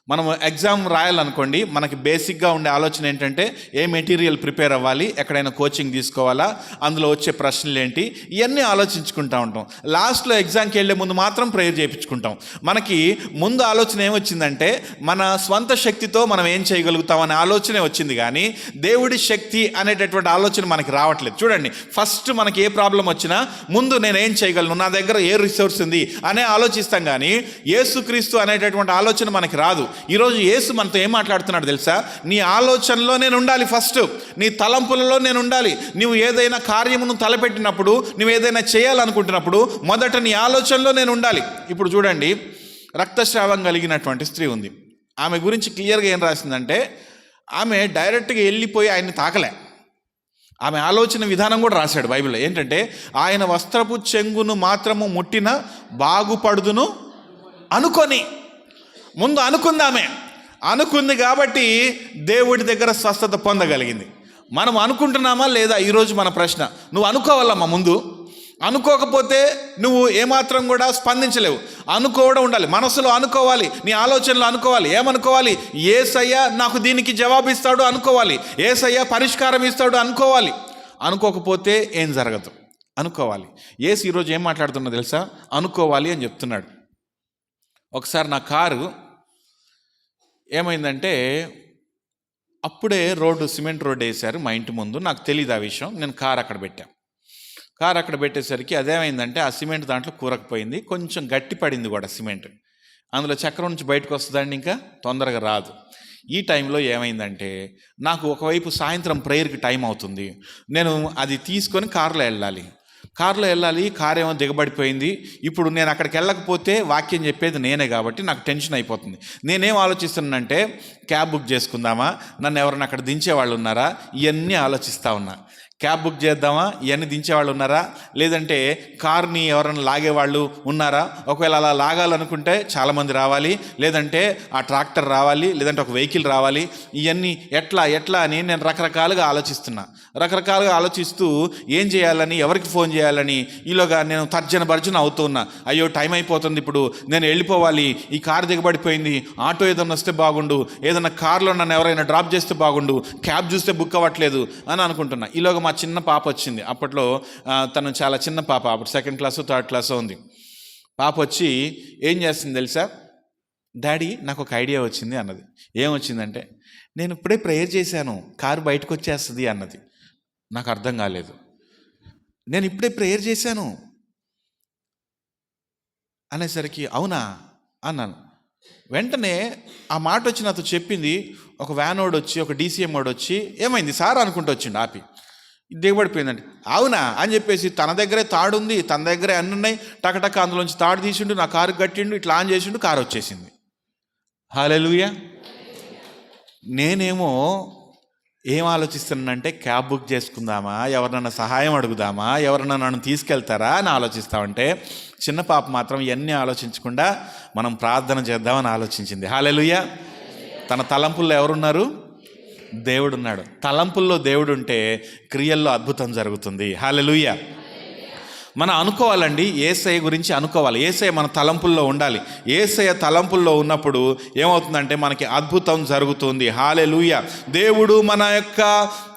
మనం ఎగ్జామ్ రాయాలనుకోండి, మనకి బేసిక్గా ఉండే ఆలోచన ఏంటంటే ఏ మెటీరియల్ ప్రిపేర్ అవ్వాలి, ఎక్కడైనా కోచింగ్ తీసుకోవాలా, అందులో వచ్చే ప్రశ్నలు ఏంటి, ఇవన్నీ ఆలోచించుకుంటూ ఉంటాం. లాస్ట్లో ఎగ్జామ్కి వెళ్ళే ముందు మాత్రం ప్రేయర్ చేయించుకుంటాం. మనకి ముందు ఆలోచన ఏమొచ్చిందంటే మన స్వంత శక్తితో మనం ఏం చేయగలుగుతాం అనే ఆలోచనే వచ్చింది, కానీ దేవుడి శక్తి అనేటటువంటి ఆలోచన మనకి రావట్లేదు. చూడండి, ఫస్ట్ మనకి ఏ ప్రాబ్లం వచ్చినా ముందు నేను ఏం చేయగలను, నా దగ్గర ఏ రిసోర్స్ ఉంది అనే ఆలోచిస్తాం, కానీ యేసుక్రీస్తు అనేటటువంటి ఆలోచన మనకి రాదు. ఈరోజు యేసు మనతో ఏం మాట్లాడుతున్నాడు తెలుసా? నీ ఆలోచనలో నేను ఉండాలి, ఫస్ట్ నీ తలంపులలో నేను ఉండాలి. నువ్వు ఏదైనా కార్యమును తలపెట్టినప్పుడు, నువ్వు ఏదైనా చేయాలనుకుంటున్నప్పుడు మొదట నీ ఆలోచనలో నేను ఉండాలి. ఇప్పుడు చూడండి, రక్తస్రావం కలిగినటువంటి స్త్రీ ఉంది. ఆమె గురించి క్లియర్గా ఏం రాసిందంటే ఆమె డైరెక్ట్గా వెళ్ళిపోయి ఆయన్ని తాకలే. ఆమె ఆలోచన విధానం కూడా రాశాడు బైబిల్లో. ఏంటంటే ఆయన వస్త్రపు చెంగును మాత్రము ముట్టిన బాగుపడుదును అనుకొని, ముందు అనుకుందామే, అనుకుంది కాబట్టి దేవుడి దగ్గర స్వస్థత పొందగలిగింది. మనం అనుకుంటున్నామా లేదా? ఈరోజు మన ప్రశ్న. నువ్వు అనుకోవాలమ్మా ముందు. అనుకోకపోతే నువ్వు ఏమాత్రం కూడా స్పందించలేవు. అనుకోవడం ఉండాలి, మనసులో అనుకోవాలి, నీ ఆలోచనలో అనుకోవాలి. ఏమనుకోవాలి? యేసయ్య నాకు దీనికి జవాబు ఇస్తాడు అనుకోవాలి, యేసయ్య పరిష్కారం ఇస్తాడు అనుకోవాలి. అనుకోకపోతే ఏం జరగదు, అనుకోవాలి. యేసు ఈరోజు ఏం మాట్లాడుతున్నా తెలుసా? అనుకోవాలి అని చెప్తున్నాడు. ఒకసారి నా కారు ఏమైందంటే, అప్పుడే సిమెంట్ రోడ్డు వేశారు మా ఇంటి ముందు. నాకు తెలియదు ఆ విషయం. నేను కారు అక్కడ పెట్టాను. కారు అక్కడ పెట్టేసరికి అదేమైందంటే ఆ సిమెంట్ దాంట్లో కూరకపోయింది, కొంచెం గట్టి పడింది కూడా సిమెంట్. అందులో చక్రం నుంచి బయటకు వస్తుందండి, ఇంకా తొందరగా రాదు. ఈ టైంలో ఏమైందంటే నాకు ఒకవైపు సాయంత్రం ప్రేయర్కి టైం అవుతుంది, నేను అది తీసుకొని కారులో వెళ్ళాలి. కారు ఏమో దిగబడిపోయింది. ఇప్పుడు నేను అక్కడికి వెళ్ళకపోతే వాక్యం చెప్పేది నేనే కాబట్టి నాకు టెన్షన్ అయిపోతుంది. నేనేం ఆలోచిస్తున్నానంటే క్యాబ్ బుక్ చేసుకుందామా, నన్ను ఎవరైనా అక్కడ దించేవాళ్ళు ఉన్నారా, ఇవన్నీ ఆలోచిస్తూ ఉన్నా. క్యాబ్ బుక్ చేద్దామా, ఇవన్నీ దించేవాళ్ళు ఉన్నారా, లేదంటే కార్ని ఎవరైనా లాగేవాళ్ళు ఉన్నారా, ఒకవేళ అలా లాగాలనుకుంటే చాలామంది రావాలి, లేదంటే ఆ ట్రాక్టర్ రావాలి, లేదంటే ఒక వెహికల్ రావాలి, ఇవన్నీ ఎట్లా అని నేను రకరకాలుగా ఆలోచిస్తూ ఏం చేయాలని, ఎవరికి ఫోన్ చేయాలని ఈలోగా నేను తర్జన అవుతూ ఉన్నా. అయ్యో టైం అయిపోతుంది, ఇప్పుడు నేను వెళ్ళిపోవాలి, ఈ కారు దిగబడిపోయింది, ఆటో ఏదన్నా వస్తే బాగుండు, ఏదన్నా కారులో నన్ను ఎవరైనా డ్రాప్ చేస్తే బాగుండు, క్యాబ్ చూస్తే బుక్ అవ్వట్లేదు అని అనుకుంటున్నా. ఈలోగా మా చిన్న పాప వచ్చింది. అప్పట్లో తను చాలా చిన్న పాప, అప్పుడు 2nd క్లాస్ 3rd క్లాస్ ఉంది. పాప వచ్చి ఏం చేస్తుంది తెలుసా? డాడీ నాకు ఒక ఐడియా వచ్చింది అన్నది. ఏమొచ్చిందంటే, నేను ఇప్పుడే ప్రేయర్ చేశాను, కారు బయటకు వచ్చేస్తుంది అన్నది. నాకు అర్థం కాలేదు. నేను ఇప్పుడే ప్రేయర్ చేశాను అనేసరికి అవునా అన్నాను. వెంటనే ఆ మాట వచ్చి నాతో చెప్పింది. ఒక వ్యాన్ వాడు వచ్చి, ఒక DCM వాడు వచ్చి, ఏమైంది సార్ అనుకుంటూ వచ్చిండు, ఆపి దిగబడిపోయిందండి. అవునా అని చెప్పేసి తన దగ్గరే తాడు ఉంది, తన దగ్గరే అన్నీ ఉన్నాయి, టకటక అందులోంచి తాడు తీసిండు, నా కారు కట్టిండు, ఇట్లా ఆన్ చేసిండు, కారు వచ్చేసింది. హల్లెలూయా. నేనేమో ఏం ఆలోచిస్తున్నానంటే క్యాబ్ బుక్ చేసుకుందామా, ఎవరినన్నా సహాయం అడుగుదామా, ఎవరన్నా నన్ను తీసుకెళ్తారా అని ఆలోచిస్తామంటే, చిన్న పాప మాత్రం ఇవన్నీ ఆలోచించకుండా మనం ప్రార్థన చేద్దామని ఆలోచించింది. హల్లెలూయా. తన తలంపుల్లో ఎవరున్నారు? దేవుడున్నాడు. తలంపుల్లో దేవుడు ఉంటే క్రియల్లో అద్భుతం జరుగుతుంది. హల్లెలూయా. మనం అనుకోవాలండి, యేసయ్య గురించి అనుకోవాలి. యేసయ్య మన తలంపుల్లో ఉండాలి. యేసయ్య తలంపుల్లో ఉన్నప్పుడు ఏమవుతుందంటే మనకి అద్భుతం జరుగుతుంది. హల్లెలూయా. దేవుడు మన యొక్క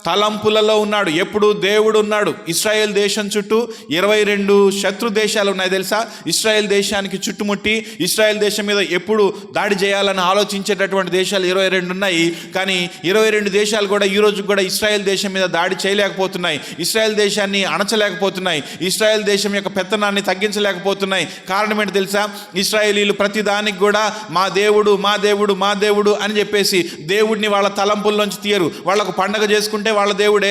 తలంపులలో ఉన్నాడు. ఎప్పుడు దేవుడు ఉన్నాడు. ఇశ్రాయేల్ దేశం చుట్టూ 22 శత్రు దేశాలు ఉన్నాయి తెలుసా. ఇశ్రాయేల్ దేశానికి చుట్టుముట్టి ఇశ్రాయేల్ దేశం మీద ఎప్పుడు దాడి చేయాలని ఆలోచించేటటువంటి దేశాలు 22 ఉన్నాయి. కానీ 22 దేశాలు కూడా ఈ రోజు కూడా ఇశ్రాయేల్ దేశం మీద దాడి చేయలేకపోతున్నాయి. ఇశ్రాయేల్ దేశాన్ని అణచలేకపోతున్నాయి. ఇశ్రాయేల్ దేశం యొక్క పెత్తనాన్ని తగ్గించలేకపోతున్నాయి. కారణం ఏంటి తెలుసా? ఇశ్రాయేలీలు ప్రతి దానికి కూడా మా దేవుడు మా దేవుడు మా దేవుడు అని చెప్పేసి దేవుడిని వాళ్ళ తలంపుల్లోంచి తీయరు. వాళ్ళకు పండగ చేసుకుంటే వాళ్ళ దేవుడే,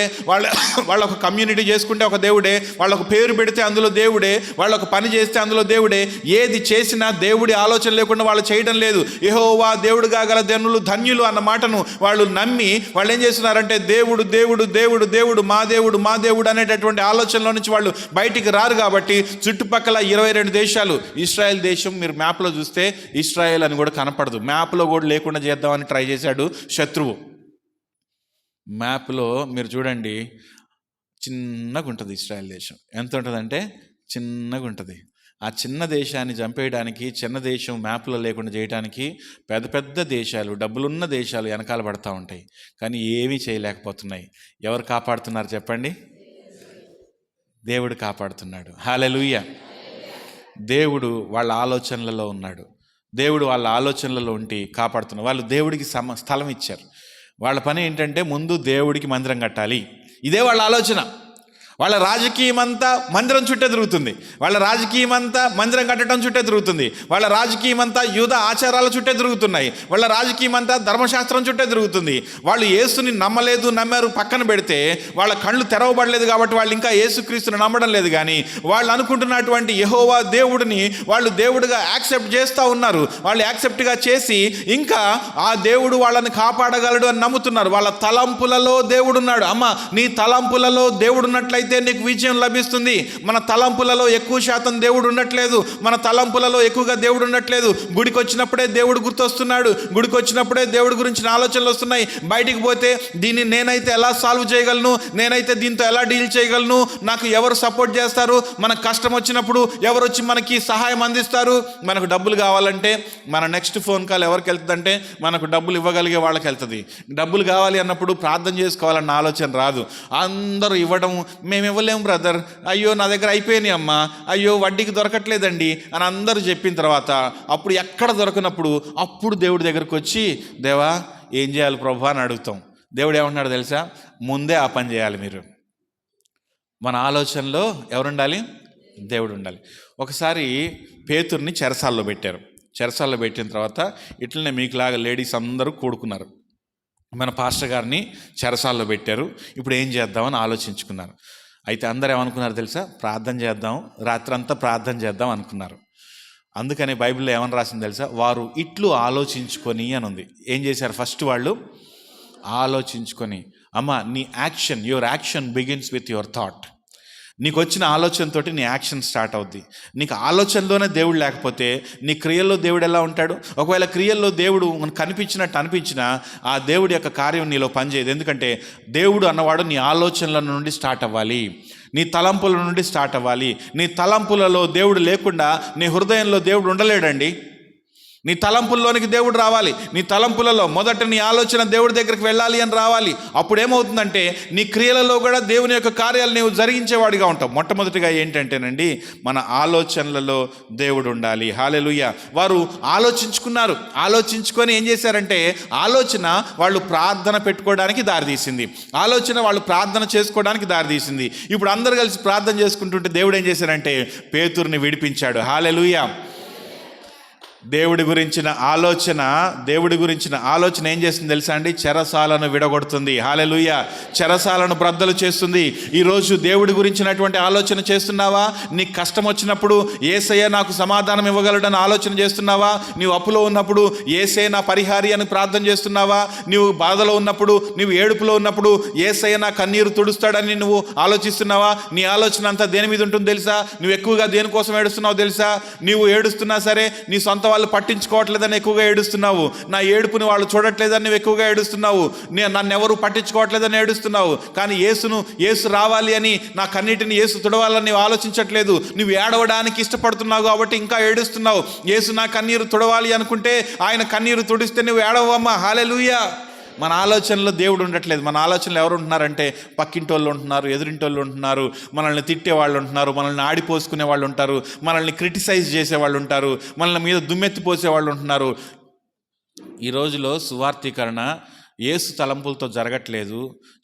వాళ్ళ ఒక కమ్యూనిటీ చేసుకుంటే ఒక దేవుడే, వాళ్ళకు పేరు పెడితే అందులో దేవుడే, వాళ్ళకు పని చేస్తే అందులో దేవుడే. ఏది చేసినా దేవుడి ఆలోచన లేకుండా వాళ్ళు చేయడం లేదు. యెహోవా దేవుడుగా గల జనులు ధన్యులు అన్న మాటను వాళ్ళు నమ్మి వాళ్ళు ఏం చేస్తున్నారంటే దేవుడు దేవుడు దేవుడు దేవుడు మా దేవుడు మా దేవుడు అనేటటువంటి ఆలోచనలో నుంచి వాళ్ళు బయటికి రారు. కాబట్టి చుట్టుపక్కల 22 దేశాలు, ఇశ్రాయేల్ దేశం మీరు మ్యాప్లో చూస్తే ఇశ్రాయేల్ అని కూడా కనపడదు. మ్యాప్లో కూడా లేకుండా చేద్దామని ట్రై చేశాడు శత్రువు. మ్యాప్లో మీరు చూడండి, చిన్నగా ఉంటుంది ఇశ్రాయేల్ దేశం. ఎంత ఉంటుందంటే చిన్నగా ఉంటుంది. ఆ చిన్న దేశాన్ని చంపేయడానికి, చిన్న దేశం మ్యాప్లో లేకుండా చేయడానికి పెద్ద పెద్ద దేశాలు, డబ్బులున్న దేశాలు వెనకాల పడతా ఉంటాయి. కానీ ఏమీ చేయలేకపోతున్నాయి. ఎవరు కాపాడుతున్నారు చెప్పండి? దేవుడు కాపాడుతున్నాడు. హల్లెలూయా. దేవుడు వాళ్ళ ఆలోచనలలో ఉన్నాడు. దేవుడు వాళ్ళ ఆలోచనలలో ఉండి కాపాడుతున్నాడు. వాళ్ళు దేవుడికి స్థలం ఇచ్చారు. వాళ్ళ పని ఏంటంటే ముందు దేవుడికి మందిరం కట్టాలి. ఇదే వాళ్ళ ఆలోచన. వాళ్ళ రాజకీయం అంతా మందిరం చుట్టే తిరుగుతుంది. వాళ్ళ రాజకీయం అంతా మందిరం కట్టడం చుట్టే తిరుగుతుంది. వాళ్ళ రాజకీయం అంతా యూద ఆచారాల చుట్టే తిరుగుతున్నాయి. వాళ్ళ రాజకీయం అంతా ధర్మశాస్త్రం చుట్టే తిరుగుతుంది. వాళ్ళు యేసుని నమ్మలేదు, నమ్మారు పక్కన పెడితే వాళ్ళ కళ్ళు తెరవబడలేదు కాబట్టి వాళ్ళు ఇంకా యేసుక్రీస్తుని నమ్మడం లేదు. కానీ వాళ్ళు అనుకుంటున్నటువంటి యెహోవా దేవుడిని వాళ్ళు దేవుడిగా యాక్సెప్ట్ చేస్తూ ఉన్నారు. వాళ్ళు యాక్సెప్ట్గా చేసి ఇంకా ఆ దేవుడు వాళ్ళని కాపాడగలడు అని నమ్ముతున్నారు. వాళ్ళ తలంపులలో దేవుడున్నాడు. అమ్మ, నీ తలంపులలో దేవుడున్నట్లయితే నీకు విజయం లభిస్తుంది. మన తలంపులలో ఎక్కువ శాతం దేవుడు ఉండట్లేదు. మన తలంపులలో ఎక్కువగా దేవుడు ఉండట్లేదు. గుడికి వచ్చినప్పుడే దేవుడు గుర్తొస్తున్నాడు. గుడికి వచ్చినప్పుడే దేవుడి గురించిన ఆలోచనలు వస్తున్నాయి. బయటికి పోతే దీన్ని నేనైతే ఎలా సాల్వ్ చేయగలను, నేనైతే దీంతో ఎలా డీల్ చేయగలను, నాకు ఎవరు సపోర్ట్ చేస్తారు, మనకు కష్టం వచ్చినప్పుడు ఎవరు వచ్చి మనకి సహాయం అందిస్తారు. మనకు డబ్బులు కావాలంటే మన నెక్స్ట్ ఫోన్ కాల్ ఎవరికి వెళ్తుందంటే మనకు డబ్బులు ఇవ్వగలిగే వాళ్ళకి వెళ్తుంది. డబ్బులు కావాలి అన్నప్పుడు ప్రార్థన చేసుకోవాలన్న ఆలోచన రాదు. అందరూ ఇవ్వడం, మేము ఇవ్వలేము బ్రదర్, అయ్యో నా దగ్గర అయిపోయినాయి అమ్మా, అయ్యో వడ్డీకి దొరకట్లేదండి అని అందరూ చెప్పిన తర్వాత అప్పుడు ఎక్కడ దొరకనప్పుడు అప్పుడు దేవుడి దగ్గరకు వచ్చి దేవా ఏం చేయాలి ప్రభు అని అడుగుతాం. దేవుడు ఏమంటున్నాడు తెలుసా? ముందే ఆ పని చేయాలి. మీరు మన ఆలోచనలో ఎవరుండాలి? దేవుడు ఉండాలి. ఒకసారి పేతుర్ని చెరసాల్లో పెట్టారు. చెరసాల్లో పెట్టిన తర్వాత ఇట్లనే మీకులాగా లేడీస్ అందరూ కూడుకున్నారు. మన పాస్టర్ గారిని చెరసాల్లో పెట్టారు. ఇప్పుడు ఏం చేద్దామని ఆలోచించుకున్నారు. అయితే అందరూ ఏమనుకున్నారు తెలుసా? ప్రార్థన చేద్దాం, రాత్రంతా ప్రార్థన చేద్దాం అనుకున్నారు. అందుకని బైబిల్లో ఏమని రాసింది తెలుసా? వారు ఇట్లు ఆలోచించుకొని అని ఉంది. ఏం చేశారు? ఫస్ట్ వాళ్ళు ఆలోచించుకొని, అమ్మ నీ action, your action begins with your thought. నీకు వచ్చిన ఆలోచనతో నీ యాక్షన్ స్టార్ట్ అవుద్ది. నీకు ఆలోచనలోనే దేవుడు లేకపోతే నీ క్రియల్లో దేవుడు ఎలా ఉంటాడు? ఒకవేళ క్రియల్లో దేవుడు కనిపించినట్టు అనిపించినా ఆ దేవుడి యొక్క కార్యం నీలో పనిచేయదు. ఎందుకంటే దేవుడు అన్నవాడు నీ ఆలోచనల నుండి స్టార్ట్ అవ్వాలి, నీ తలంపుల నుండి స్టార్ట్ అవ్వాలి. నీ తలంపులలో దేవుడు లేకుండా నీ హృదయంలో దేవుడు ఉండలేడండి. నీ తలంపుల్లోనికి దేవుడు రావాలి. నీ తలంపులలో మొదట నీ ఆలోచన దేవుడి దగ్గరికి వెళ్ళాలి అని రావాలి. అప్పుడు ఏమవుతుందంటే నీ క్రియలలో కూడా దేవుని యొక్క కార్యాలు నీవు జరిగించేవాడిగా ఉంటావు. మొట్టమొదటిగా ఏంటంటేనండి, మన ఆలోచనలలో దేవుడు ఉండాలి. హల్లెలూయా. వారు ఆలోచించుకున్నారు. ఆలోచించుకొని ఏం చేశారంటే ఆలోచన వాళ్ళు ప్రార్థన పెట్టుకోవడానికి దారితీసింది. ఆలోచన వాళ్ళు ప్రార్థన చేసుకోవడానికి దారితీసింది. ఇప్పుడు అందరూ కలిసి ప్రార్థన చేసుకుంటుంటే దేవుడు ఏం చేశారంటే పేతురుని విడిపించాడు. హల్లెలూయా. దేవుడి గురించిన ఆలోచన ఏం చేస్తుంది తెలుసా అండి? చెరసాలను విడగొడుతుంది. హల్లెలూయా. చెరసాలను బ్రద్దలు చేస్తుంది. ఈరోజు దేవుడి గురించినటువంటి ఆలోచన చేస్తున్నావా? నీకు కష్టం వచ్చినప్పుడు యేసయ్య నాకు సమాధానం ఇవ్వగలడని ఆలోచన చేస్తున్నావా? నీవు అప్పులో ఉన్నప్పుడు యేసయ్య నా పరిహారి అని ప్రార్థన చేస్తున్నావా? నీవు బాధలో ఉన్నప్పుడు, నీవు ఏడుపులో ఉన్నప్పుడు యేసయ్య నా కన్నీరు తుడుస్తాడని నువ్వు ఆలోచిస్తున్నావా? నీ ఆలోచన అంతా దేని మీద ఉంటుంది తెలుసా? నువ్వు ఎక్కువగా దేనికోసం ఏడుస్తున్నావు తెలుసా? నీవు ఏడుస్తున్నా సరే నీ సొంత వాళ్ళు పట్టించుకోవట్లేదని ఎక్కువగా ఏడుస్తున్నావు. నా ఏడుపుని వాళ్ళు చూడట్లేదని నువ్వు ఎక్కువగా ఏడుస్తున్నావు. నన్ను ఎవరు పట్టించుకోవట్లేదని ఏడుస్తున్నావు. కానీ యేసు రావాలి అని, నా కన్నీటిని యేసు తుడవాలని నువ్వు ఆలోచించట్లేదు. నువ్వు ఏడవడానికి ఇష్టపడుతున్నావు కాబట్టి ఇంకా ఏడుస్తున్నావు. యేసు నా కన్నీరు తుడవాలి అనుకుంటే ఆయన కన్నీరు తుడిస్తే నువ్వు ఏడవమ్మా. హల్లెలూయా. మన ఆలోచనలో దేవుడు ఉండట్లేదు. మన ఆలోచనలు ఎవరు ఉంటున్నారంటే పక్కింటి వాళ్ళు ఉంటున్నారు, ఎదురింటి వాళ్ళు ఉంటున్నారు, మనల్ని తిట్టే వాళ్ళు ఉంటున్నారు, మనల్ని ఆడిపోసుకునే వాళ్ళు ఉంటారు, మనల్ని క్రిటిసైజ్ చేసే వాళ్ళు ఉంటారు, మనల్ని మీద దుమ్మెత్తి పోసే వాళ్ళు ఉంటున్నారు. ఈ రోజులో సువార్తీకరణ యేసు తలంపులతో జరగట్లేదు,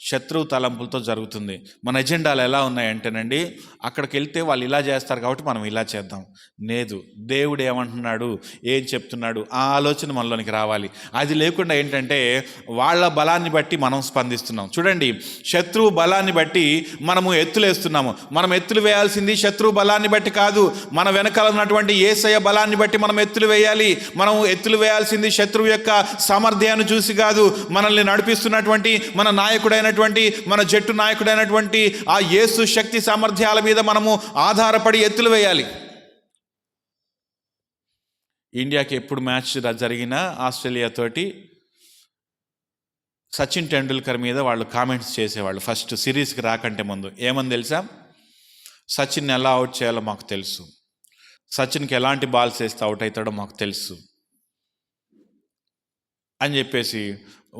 శత్రువు తలంపులతో జరుగుతుంది. మన ఎజెండాలు ఎలా ఉన్నాయంటేనండి, అక్కడికి వెళ్తే వాళ్ళు ఇలా చేస్తారు కాబట్టి మనం ఇలా చేద్దాం. లేదు, దేవుడు ఏమంటున్నాడు, ఏం చెప్తున్నాడు, ఆ ఆలోచన మనలోనికి రావాలి. అది లేకుండా ఏంటంటే వాళ్ళ బలాన్ని బట్టి మనం స్పందిస్తున్నాం. చూడండి, శత్రువు బలాన్ని బట్టి మనము ఎత్తులు వేస్తున్నాము. మనం ఎత్తులు వేయాల్సింది శత్రువు బలాన్ని బట్టి కాదు, మన వెనకాల ఉన్నటువంటి యేసయ్య బలాన్ని బట్టి మనం ఎత్తులు వేయాలి. మనం ఎత్తులు వేయాల్సింది శత్రువు యొక్క సామర్థ్యాన్ని చూసి కాదు, మనల్ని నడిపిస్తున్నటువంటి మన నాయకుడైనటువంటి, మన జట్టు నాయకుడైనటువంటి ఆ యేసు శక్తి సామర్థ్యాల మీద మనము ఆధారపడి ఎత్తులు వేయాలి. ఇండియాకి ఎప్పుడు మ్యాచ్ జరిగినా ఆస్ట్రేలియా తోటి సచిన్ టెండూల్కర్ మీద వాళ్ళు కామెంట్స్ చేసేవాళ్ళు. ఫస్ట్ సిరీస్కి రాకంటే ముందు ఏమని తెలుసా, సచిన్ ఎలా అవుట్ చేయాలో మాకు తెలుసు, సచిన్కి ఎలాంటి బాల్స్ వేస్తే అవుట్ అవుతాడో మాకు తెలుసు అని చెప్పేసి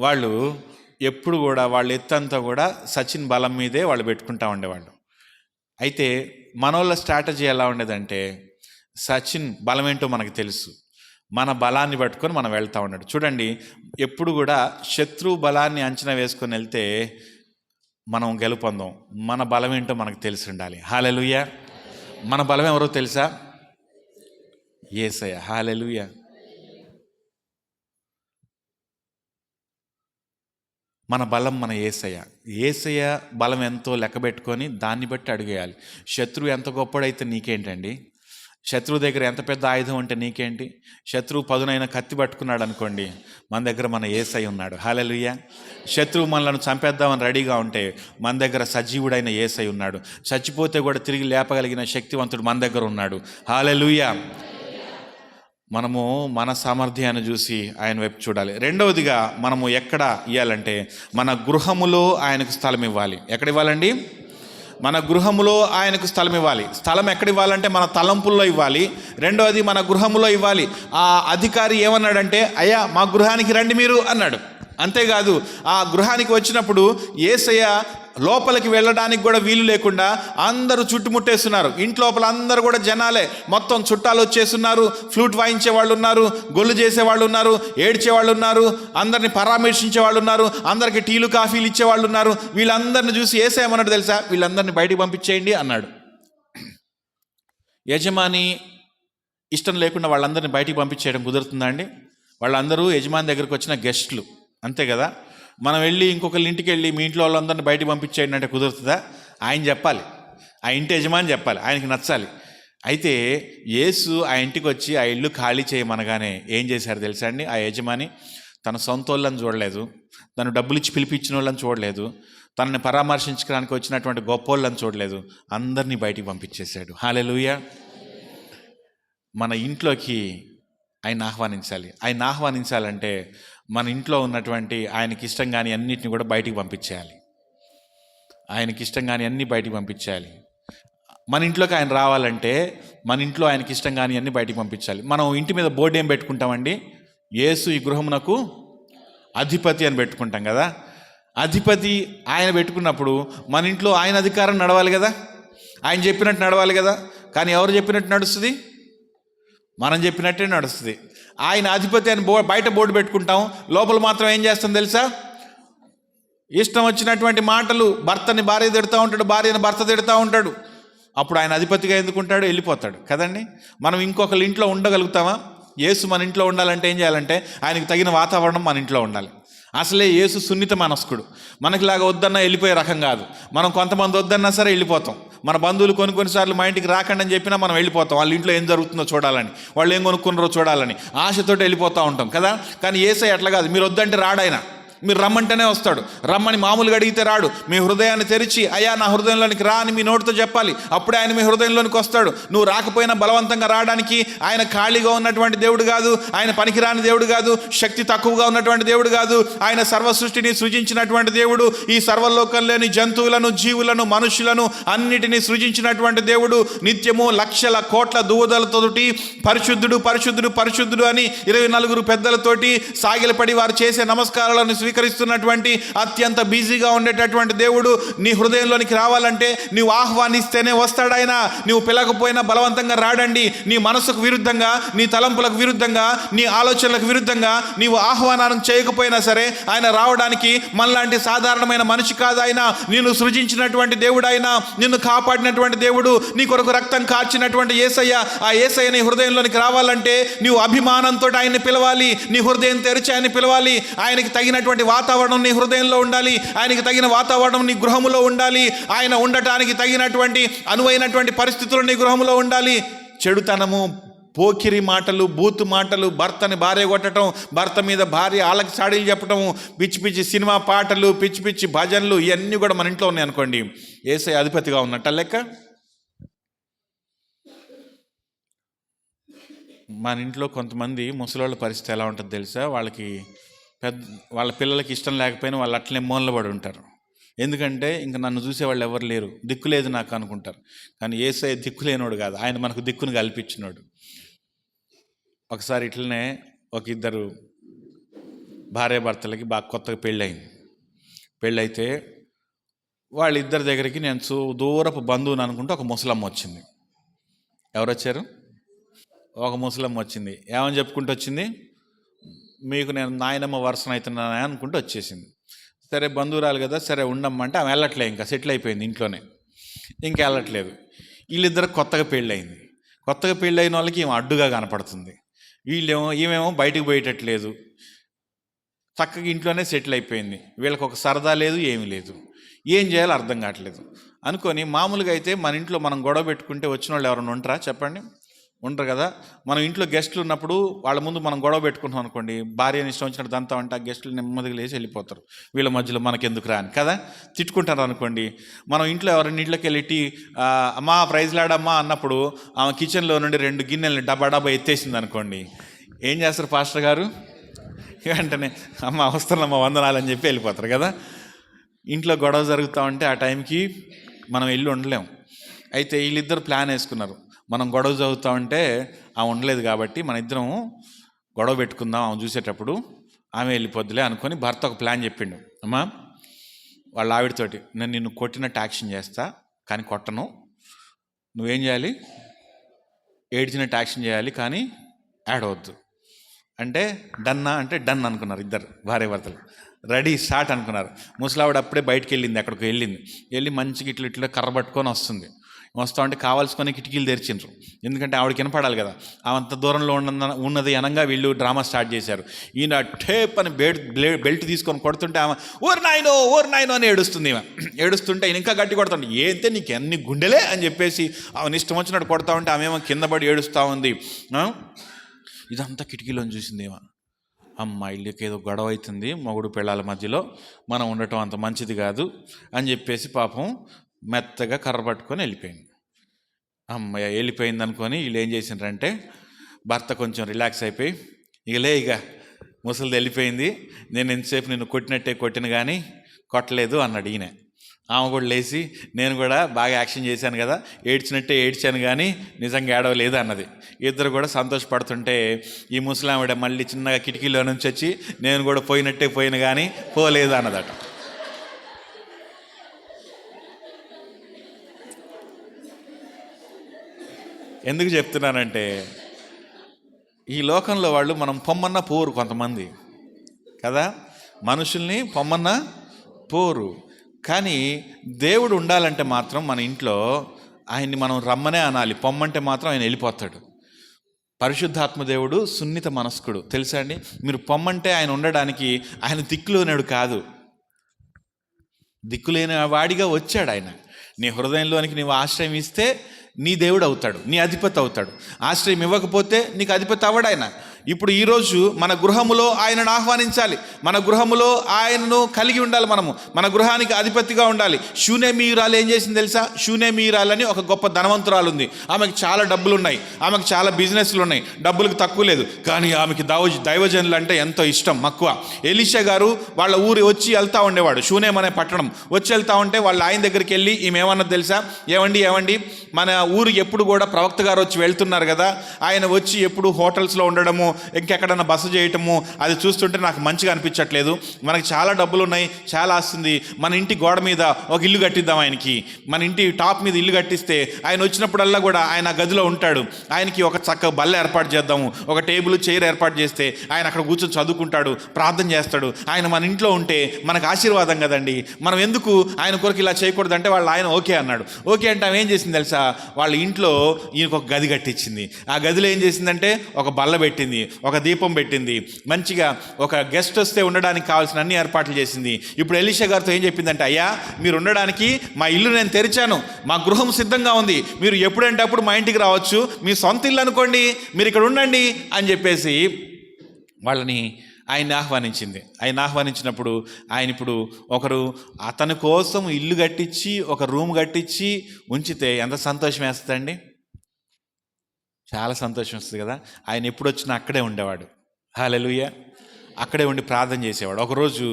వాళ్ళు ఎప్పుడు కూడా వాళ్ళ ఎత్తంతా కూడా సచిన్ బలం మీదే వాళ్ళు పెట్టుకుంటా ఉండేవాళ్ళు. అయితే మనోళ్ళ స్ట్రాటజీ ఎలా ఉండేదంటే, సచిన్ బలం ఏంటో మనకు తెలుసు, మన బలాన్ని పట్టుకొని మనం వెళ్తూ ఉన్నాడు. చూడండి, ఎప్పుడు కూడా శత్రువు బలాన్ని అంచనా వేసుకొని వెళ్తే మనం గెలుపొందాం. మన బలం ఏంటో మనకు తెలిసి ఉండాలి. హల్లెలూయా. మన బలం ఎవరో తెలుసా? యేసయ్య. హల్లెలూయా. మన బలం మన యేసయ్య. యేసయ్య బలం ఎంతో లెక్క పెట్టుకొని దాన్ని బట్టి అడిగేయాలి. శత్రువు ఎంత గొప్పడైతే నీకేంటండి, శత్రువు దగ్గర ఎంత పెద్ద ఆయుధం ఉంటే నీకేంటి? శత్రువు పదునైన కత్తి పట్టుకున్నాడు అనుకోండి, మన దగ్గర మన యేసయ్య ఉన్నాడు. హల్లెలూయా. శత్రువు మనలను చంపేద్దామని రెడీగా ఉంటే మన దగ్గర సజీవుడైన యేసయ్య ఉన్నాడు. చచ్చిపోతే కూడా తిరిగి లేపగలిగిన శక్తివంతుడు మన దగ్గర ఉన్నాడు. హల్లెలూయా. మనము మన సామర్థ్యాన్ని చూసి ఆయన వైపు చూడాలి. రెండవదిగా మనము ఎక్కడ ఇవ్వాలంటే మన గృహములో ఆయనకు స్థలం ఇవ్వాలి. ఎక్కడ ఇవ్వాలండి? మన గృహములో ఆయనకు స్థలం ఇవ్వాలి. స్థలం ఎక్కడ ఇవ్వాలంటే మన తలంపుల్లో ఇవ్వాలి. రెండవది మన గృహములో ఇవ్వాలి. ఆ అధికారి ఏమన్నాడంటే, అయ్యా మా గృహానికి రండి మీరు అన్నాడు. అంతేకాదు, ఆ గృహానికి వచ్చినప్పుడు యేసయ్య లోపలికి వెళ్ళడానికి కూడా వీలు లేకుండా అందరూ చుట్టుముట్టేస్తున్నారు. ఇంట్లోపల అందరూ కూడా జనాలే, మొత్తం చుట్టాలు వచ్చేస్తున్నారు. ఫ్లూట్ వాయించే వాళ్ళు ఉన్నారు, గొల్లు చేసేవాళ్ళు ఉన్నారు, ఏడ్చేవాళ్ళు ఉన్నారు, అందరిని పరామర్శించే వాళ్ళు ఉన్నారు, అందరికి టీలు కాఫీలు ఇచ్చేవాళ్ళు ఉన్నారు. వీళ్ళందరిని చూసి యేసయ్య ఏమన్నాడు తెలుసా? వీళ్ళందరినీ బయటికి పంపించేయండి అన్నాడు. యజమాని ఇష్టం లేకుండా వాళ్ళందరినీ బయటికి పంపించేయడం కుదురుతుందా అండి? వాళ్ళందరూ యజమాని దగ్గరికి వచ్చిన గెస్ట్లు, అంతే కదా. మనం వెళ్ళి ఇంకొకరి ఇంటికి వెళ్ళి మీ ఇంట్లో వాళ్ళందరినీ బయటికి పంపించేయండి అంటే కుదురుతుందా? ఆయన చెప్పాలి, ఆ ఇంటి యజమాని చెప్పాలి, ఆయనకి నచ్చాలి. అయితే యేసు ఆ ఇంటికి వచ్చి ఆ ఇల్లు ఖాళీ చేయమనగానే ఏం చేశారు తెలుసా అండి? ఆ యజమాని తన సొంత వాళ్ళని చూడలేదు, తను డబ్బులు ఇచ్చి పిలిపించిన వాళ్ళని చూడలేదు, తనని పరామర్శించడానికి వచ్చినటువంటి గొప్ప వాళ్ళని చూడలేదు, అందరినీ బయటికి పంపించేశాడు. హల్లెలూయా. మన ఇంట్లోకి ఆయన ఆహ్వానించాలి. ఆయన ఆహ్వానించాలంటే మన ఇంట్లో ఉన్నటువంటి ఆయనకి ఇష్టం కానీ అన్నిటిని కూడా బయటికి పంపించేయాలి. ఆయనకి ఇష్టం కానీ అన్నీ బయటికి పంపించేయాలి. మన ఇంట్లోకి ఆయన రావాలంటే మన ఇంట్లో ఆయనకి ఇష్టం కానీ అన్నీ బయటికి పంపించాలి. మనం ఇంటి మీద బోర్డు ఏం పెట్టుకుంటామండి? యేసు ఈ గృహమునకు అధిపతి అని పెట్టుకుంటాం కదా. అధిపతి ఆయన పెట్టుకున్నప్పుడు మన ఇంట్లో ఆయన అధికారం నడవాలి కదా, ఆయన చెప్పినట్టు నడవాలి కదా. కానీ ఎవరు చెప్పినట్టు నడుస్తుంది? మనం చెప్పినట్టే నడుస్తుంది. ఆయన అధిపతి అని బయట బోర్డు పెట్టుకుంటాం, లోపల మాత్రం ఏం చేస్తాం తెలుసా? ఇష్టం వచ్చినటువంటి మాటలు, భర్తని భార్య తిడుతూ ఉంటాడు, భార్యని భర్త తిడుతూ ఉంటాడు. అప్పుడు ఆయన అధిపతిగా ఎందుకుంటాడు? వెళ్ళిపోతాడు కదండి. మనం ఇంకొకరి ఇంట్లో ఉండగలుగుతామా? యేసు మన ఇంట్లో ఉండాలంటే ఏం చేయాలంటే ఆయనకు తగిన వాతావరణం మన ఇంట్లో ఉండాలి. అసలే యేసు సున్నిత మనస్కుడు, మనకిలాగా వద్దన్నా వెళ్ళిపోయే రకం కాదు. మనం కొంతమంది వద్దన్నా సరే వెళ్ళిపోతాం. మన బంధువులు కొన్నిసార్లు మా ఇంటికి రాకండి అని చెప్పినా మనం వెళ్ళిపోతాం, వాళ్ళ ఇంట్లో ఏం జరుగుతుందో చూడాలని, వాళ్ళు ఏం కొనుక్కున్నారో చూడాలని ఆశతోటి వెళ్ళిపోతూ ఉంటాం కదా. కానీ యేసయ్య అట్లా కాదు. మీరు వద్దంటే రాడాయన, మీరు రమ్మంటేనే వస్తాడు. రమ్మని మామూలుగా అడిగితే రాడు. మీ హృదయాన్ని తెరిచి అయ్యా నా హృదయంలోనికి రా అని మీ నోటితో చెప్పాలి. అప్పుడే ఆయన మీ హృదయంలోనికి వస్తాడు. నువ్వు రాకపోయినా బలవంతంగా రావడానికి ఆయన ఖాళీగా ఉన్నటువంటి దేవుడు కాదు, ఆయన పనికిరాని దేవుడు కాదు, శక్తి తక్కువగా ఉన్నటువంటి దేవుడు కాదు. ఆయన సర్వ సృష్టిని సృజించినటువంటి దేవుడు. ఈ సర్వలోకంలోని జంతువులను, జీవులను, మనుషులను అన్నిటినీ సృజించినటువంటి దేవుడు. నిత్యము లక్షల కోట్ల దూదలతోటి పరిశుద్ధుడు పరిశుద్ధుడు పరిశుద్ధుడు అని 24 పెద్దలతోటి సాగిలపడి వారు చేసే నమస్కారాలను స్వీకరిస్తున్నటువంటి అత్యంత బిజీగా ఉండేటటువంటి దేవుడు నీ హృదయంలోనికి రావాలంటే నీవు ఆహ్వానిస్తేనే వస్తాడు ఆయన. నువ్వు పిలకపోయినా బలవంతంగా రాడండి. నీ మనసుకు విరుద్ధంగా, నీ తలంపులకు విరుద్ధంగా, నీ ఆలోచనలకు విరుద్ధంగా నీవు ఆహ్వానం చేయకపోయినా సరే ఆయన రావడానికి మనలాంటి సాధారణమైన మనిషి కాదు. ఆయన నిన్ను సృజించినటువంటి దేవుడు, ఆయన నిన్ను కాపాడినటువంటి దేవుడు, నీ కొరకు రక్తం కార్చినటువంటి యేసయ్య. ఆ యేసయ్య నీ హృదయంలోనికి రావాలంటే నీవు అభిమానంతో ఆయన్ని పిలవాలి. నీ హృదయం తెరిచి ఆయన్ని పిలవాలి. ఆయనకి తగినటువంటి వాతావరణం నీ హృదయంలో ఉండాలి. ఆయనకి తగిన వాతావరణం నీ గృహములో ఉండాలి. ఆయన ఉండటానికి తగినటువంటి అనువైనటువంటి పరిస్థితులు నీ గృహంలో ఉండాలి. చెడుతనము, పోకిరి మాటలు, బూతు మాటలు, భర్తని భార్య కొట్టడం, భర్త మీద భార్య ఆళ్ళకి చాడీలు చెప్పడం, పిచ్చి పిచ్చి సినిమా పాటలు, పిచ్చి పిచ్చి భజనలు, ఇవన్నీ కూడా మన ఇంట్లో ఉన్నాయి అనుకోండి. యేసయ్య అధిపతిగా ఉన్నట్ట లెక్క. మన ఇంట్లో కొంతమంది ముసలోళ్ళ పరిస్థితి ఎలా ఉంటుంది తెలుసా? వాళ్ళ పిల్లలకి ఇష్టం లేకపోయినా వాళ్ళు అట్లనే మూలన పడి ఉంటారు. ఎందుకంటే ఇంక నన్ను చూసేవాళ్ళు ఎవరు లేరు, దిక్కు లేదు నాకు అనుకుంటారు. కానీ యేసయ్య దిక్కు లేనోడు కాదు, ఆయన మనకు దిక్కును కల్పించినోడు. ఒకసారి ఇట్లనే ఒక ఇద్దరు భార్యాభర్తలకి బాగా కొత్తగా పెళ్ళైతే వాళ్ళిద్దరి దగ్గరికి నేను దూరపు బంధువుని అనుకుంటే ఒక ముసలమ్మ వచ్చింది. ఎవరు వచ్చారు? ఒక ముసలమ్మ వచ్చింది. ఏమని చెప్పుకుంటూ వచ్చింది? మీకు నేను నాయనమ్మ వర్షం అవుతున్నానే అనుకుంటూ వచ్చేసింది. సరే బంధువురాలు కదా, సరే ఉండమ్మంటే ఆమె వెళ్ళట్లేదు, ఇంకా సెటిల్ అయిపోయింది ఇంట్లోనే, ఇంకా వెళ్ళట్లేదు. వీళ్ళిద్దరు కొత్తగా పెళ్ళయింది. కొత్తగా పెళ్ళైన వాళ్ళకి ఈమె అడ్డుగా కనపడుతుంది. ఈమెమో బయటకు పోయేటట్లేదు, చక్కగా ఇంట్లోనే సెటిల్ అయిపోయింది. వీళ్ళకి ఒక సరదా లేదు, ఏమీ లేదు. ఏం చేయాలో అర్థం కావట్లేదు అనుకొని, మామూలుగా అయితే మన ఇంట్లో మనం గొడవ పెట్టుకుంటే వచ్చిన వాళ్ళు ఎవరైనా ఉంటారా చెప్పండి? ఉండరు కదా. మనం ఇంట్లో గెస్టులు ఉన్నప్పుడు వాళ్ళ ముందు మనం గొడవ పెట్టుకుంటాం అనుకోండి, భార్యని ఇష్టం వచ్చినట్టు దంతా అంటే ఆ గెస్టులు నెమ్మదిగా లేచి వెళ్ళిపోతారు. వీళ్ళ మధ్యలో మనకెందుకు రా అని కదా తిట్టుకుంటారు అనుకోండి. మనం ఇంట్లో ఎవరైనా ఇంట్లోకి వెళ్ళి అమ్మా ప్రైజ్ లాడమ్మా అన్నప్పుడు ఆమె కిచెన్లో నుండి 2 గిన్నెలని డబ్బా ఎత్తేసింది అనుకోండి, ఏం చేస్తారు పాస్టర్ గారు? వెంటనే అమ్మ వస్తున్నామ్మా వందనాలని చెప్పి వెళ్ళిపోతారు కదా. ఇంట్లో గొడవ జరుగుతూ ఉంటే ఆ టైంకి మనం వెళ్ళి ఉండలేం. అయితే వీళ్ళిద్దరు ప్లాన్ వేసుకున్నారు, మనం గొడవ చదువుతా ఉంటే ఆమె ఉండలేదు కాబట్టి మన ఇద్దరం గొడవ పెట్టుకుందాం ఆమె చూసేటప్పుడు, ఆమె వెళ్ళిపోద్దులే అనుకొని భర్త ఒక ప్లాన్ చెప్పిండు. అమ్మా వాళ్ళ ఆవిడతోటి, నేను నిన్ను కొట్టినట్టు యాక్షన్ చేస్తా కానీ కొట్టను, నువ్వేం చేయాలి? ఏడ్చినట్టు యాక్షన్ చేయాలి కానీ ఏడవద్దు అంటే డన్నా అంటే డన్ అనుకున్నారు ఇద్దరు భార్యాభర్తలు. రెడీ స్టార్ట్ అనుకున్నారు. ముసలావిడ అప్పుడే బయటకు వెళ్ళింది, అక్కడికి వెళ్ళి మంచిగా ఇట్లా కర్ర పట్టుకొని వస్తూ ఉంటే కావాల్సుకొని కిటికీలు తెరిచిండ్రు. ఎందుకంటే ఆవిడకి వినపడాలి కదా. అంత దూరంలో ఉన్నది అనంగా వీళ్ళు డ్రామా స్టార్ట్ చేశారు. ఈయన టేప్ అని బెల్ట్ తీసుకొని కొడుతుంటే ఆమె ఓరు నాయనో అని ఏడుస్తుంటే ఈయన ఇంకా గట్టి కొడుతుంటే, ఏంటే నీకు ఎన్ని గుండెలే అని చెప్పేసి ఆమెను ఇష్టం వచ్చినట్టు కొడతా ఉంటే ఆమె కింద పడి ఏడుస్తూ ఉంది. ఇదంతా కిటికీలో చూసింది ఏమో, అమ్మ ఇళ్ళకి ఏదో గొడవ అవుతుంది మొగుడు పిల్లల మధ్యలో, మనం ఉండటం అంత మంచిది కాదు అని చెప్పేసి పాపం మెత్తగా కర్ర పట్టుకొని వెళ్ళిపోయింది. అమ్మయ్య వెళ్ళిపోయింది అనుకొని వీళ్ళు ఏం చేసిండ్రంటే, భర్త కొంచెం రిలాక్స్ అయిపోయి ఇక ముసలిది వెళ్ళిపోయింది, నేను ఎంతసేపు నిన్ను కొట్టిన కానీ కొట్టలేదు అన్నాడు ఈయన. ఆమె కూడా లేచి, నేను కూడా బాగా యాక్షన్ చేశాను కదా, ఏడ్చినట్టే ఏడ్చాను కానీ నిజంగా ఏడవలేదు అన్నది. ఇద్దరు కూడా సంతోషపడుతుంటే ఈ ముసలావిడ మళ్ళీ చిన్నగా కిటికీలో నుంచి వచ్చి, నేను కూడా పోయినట్టే పోయిన కానీ పోలేదు అన్నదట. ఎందుకు చెప్తున్నానంటే, ఈ లోకంలో వాళ్ళు మనం పొమ్మన్న పోరు కొంతమంది కదా, మనుషుల్ని పొమ్మన్న పోరు. కానీ దేవుడు ఉండాలంటే మాత్రం మన ఇంట్లో ఆయన్ని మనం రమ్మనే అనాలి, పొమ్మంటే మాత్రం ఆయన వెళ్ళిపోతాడు. పరిశుద్ధాత్మ దేవుడు సున్నిత మనస్కుడు తెలుసా అండి. మీరు పొమ్మంటే ఆయన ఉండడానికి, ఆయన దిక్కులేనాడు కాదు, దిక్కులేని వాడిగా వచ్చాడు ఆయన. నీ హృదయంలోనికి నీవు ఆశ్రయం ఇస్తే నీ దేవుడు అవుతాడు, నీ అధిపతి అవుతాడు. ఆశ్రయం ఇవ్వకపోతే నీకు అధిపతి అవ్వడు ఆయన. ఇప్పుడు ఈరోజు మన గృహములో ఆయనను ఆహ్వానించాలి, మన గృహములో ఆయనను కలిగి ఉండాలి, మన గృహానికి అధిపతిగా ఉండాలి. షూనేమీయురాలు ఏం చేసింది తెలుసా? షూనేమీయురాలని ఒక గొప్ప ధనవంతురాలు ఉంది. ఆమెకు చాలా డబ్బులు ఉన్నాయి, ఆమెకు చాలా బిజినెస్లు ఉన్నాయి, డబ్బులకు తక్కువ లేదు. కానీ ఆమెకి దైవజనులు అంటే ఎంతో ఇష్టం, మక్కువ. ఎలీషా గారు వాళ్ళ ఊరు వచ్చి వెళ్తూ ఉండేవాడు, షూనేం అనే పట్టణం వచ్చి వెళ్తూ ఉంటే వాళ్ళ ఆయన దగ్గరికి వెళ్ళి ఈమె ఏమన్నది తెలుసా? ఏమండి మన ఊరు ఎప్పుడు కూడా ప్రవక్త గారు వచ్చి వెళ్తున్నారు కదా, ఆయన వచ్చి ఎప్పుడు హోటల్స్లో ఉండడము, ఇంకెక్కడన్నా బస చేయటము, అది చూస్తుంటే నాకు మంచిగా అనిపించట్లేదు. మనకి చాలా డబ్బులు ఉన్నాయి, చాలా ఆస్తుంది, మన ఇంటి గోడ మీద ఒక ఇల్లు కట్టిద్దాం ఆయనకి, మన ఇంటి టాప్ మీద ఇల్లు కట్టిస్తే ఆయన వచ్చినప్పుడల్లా కూడా ఆయన గదిలో ఉంటాడు, ఆయనకి ఒక చక్కగా బల్ల ఏర్పాటు చేద్దాము, ఒక టేబుల్ చైర్ ఏర్పాటు చేస్తే ఆయన అక్కడ కూర్చొని చదువుకుంటాడు, ప్రార్థన చేస్తాడు. ఆయన మన ఇంట్లో ఉంటే మనకు ఆశీర్వాదం కదండి, మనం ఎందుకు ఆయన కొరకు ఇలా చేయకూడదంటే వాళ్ళ ఆయన ఓకే అన్నాడు. ఓకే అంటే ఆమె ఏం చేసింది తెలుసా? వాళ్ళ ఇంట్లో ఈయనకు ఒక గది కట్టించింది. ఆ గదిలో ఏం చేసిందంటే ఒక బల్ల పెట్టింది, ఒక దీపం పెట్టింది, మంచిగా ఒక గెస్ట్ వస్తే ఉండడానికి కావాల్సిన అన్ని ఏర్పాట్లు చేసింది. ఇప్పుడు ఎలీషా గారితో ఏం చెప్పిందంటే, అయ్యా మీరు ఉండడానికి మా ఇల్లు నేను తెరిచాను, మా గృహం సిద్ధంగా ఉంది, మీరు ఎప్పుడంటే అప్పుడు మా ఇంటికి రావచ్చు, మీ సొంత ఇల్లు అనుకోండి, మీరు ఇక్కడ ఉండండి అని చెప్పేసి వాళ్ళని ఆయన్ని ఆహ్వానించింది. ఆయన ఆహ్వానించినప్పుడు ఆయన ఇప్పుడు ఒకరు అతని కోసం ఇల్లు కట్టించి ఒక రూమ్ కట్టించి ఉంచితే ఎంత సంతోషం వేస్తుందండి? చాలా సంతోషం వస్తుంది కదా. ఆయన ఎప్పుడు వచ్చినా అక్కడే ఉండేవాడు, హల్లెలూయా, అక్కడే ఉండి ప్రార్థన చేసేవాడు. ఒకరోజు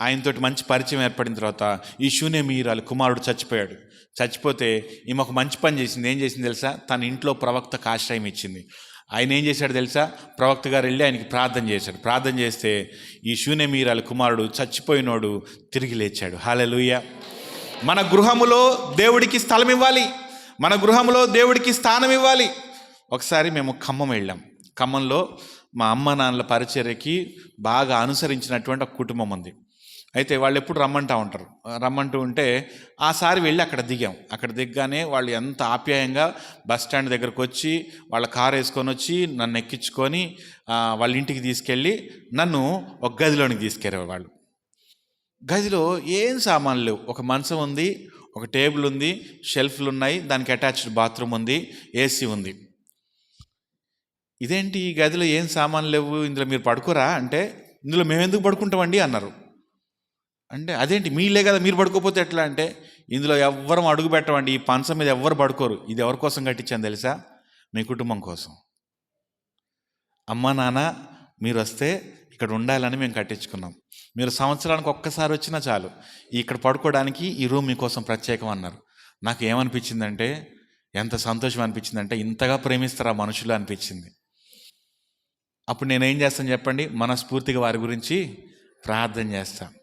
ఆయనతోటి మంచి పరిచయం ఏర్పడిన తర్వాత ఈ షూనేమీయురాలు కుమారుడు చచ్చిపోయాడు. చచ్చిపోతే ఈమె ఒక మంచి పని చేసింది. ఏం చేసింది తెలుసా? తన ఇంట్లో ప్రవక్తకు ఆశ్రయం ఇచ్చింది. ఆయన ఏం చేశాడు తెలుసా? ప్రవక్త గారు వెళ్ళి ఆయనకి ప్రార్థన చేశాడు. ప్రార్థన చేస్తే ఈ షూనేమీయురాలు కుమారుడు చచ్చిపోయినోడు తిరిగి లేచాడు, హల్లెలూయా. మన గృహములో దేవుడికి స్థలం ఇవ్వాలి, మన గృహములో దేవుడికి స్థానం ఇవ్వాలి. ఒకసారి మేము ఖమ్మం వెళ్ళాం. ఖమ్మంలో మా అమ్మ నాన్నల పరిచర్యకి బాగా అనుసరించినటువంటి ఒక కుటుంబం ఉంది. అయితే వాళ్ళు ఎప్పుడు రమ్మంటూ ఉంటే ఆసారి వెళ్ళి అక్కడ దిగాం. అక్కడ దిగ్గానే వాళ్ళు ఎంత ఆప్యాయంగా బస్ స్టాండ్ దగ్గరకు వచ్చి వాళ్ళ కారు వేసుకొని వచ్చి నన్ను ఎక్కించుకొని వాళ్ళ ఇంటికి తీసుకెళ్ళి నన్ను ఒక గదిలోనికి తీసుకెళ్ళారు. వాళ్ళు గదిలో ఏం సామాన్లు లేవు, ఒక మంచం ఉంది, ఒక టేబుల్ ఉంది, షెల్ఫ్లు ఉన్నాయి, దానికి అటాచ్డ్ బాత్రూమ్ ఉంది, ఏసీ ఉంది. ఇదేంటి ఈ గదిలో ఏం సామాన్లు లేవు, ఇందులో మీరు పడుకోరా అంటే, ఇందులో మేము ఎందుకు పడుకుంటామండి అన్నారు. అంటే అదేంటి మీలే కదా, మీరు పడుకోపోతే ఎట్లా అంటే, ఇందులో ఎవ్వరం అడుగు పెట్టమండి, ఈ పంచం మీద ఎవ్వరు పడుకోరు. ఇది ఎవరి కోసం కట్టించాను తెలుసా? మీ కుటుంబం కోసం. అమ్మ నాన్న మీరు వస్తే ఇక్కడ ఉండాలని మేము కట్టించుకున్నాం, మీరు సంవత్సరానికి ఒక్కసారి వచ్చినా చాలు, ఇక్కడ పడుకోవడానికి ఈ రూమ్ మీకోసం ప్రత్యేకం అన్నారు. నాకు ఏమనిపించిందంటే, ఎంత సంతోషం అనిపించిందంటే, ఇంతగా ప్రేమిస్తారా మనుషులు అనిపించింది. అప్పుడు నేనేం చేస్తాను చెప్పండి? మనస్ఫూర్తిగా వారి గురించి ప్రార్థన చేస్తాను.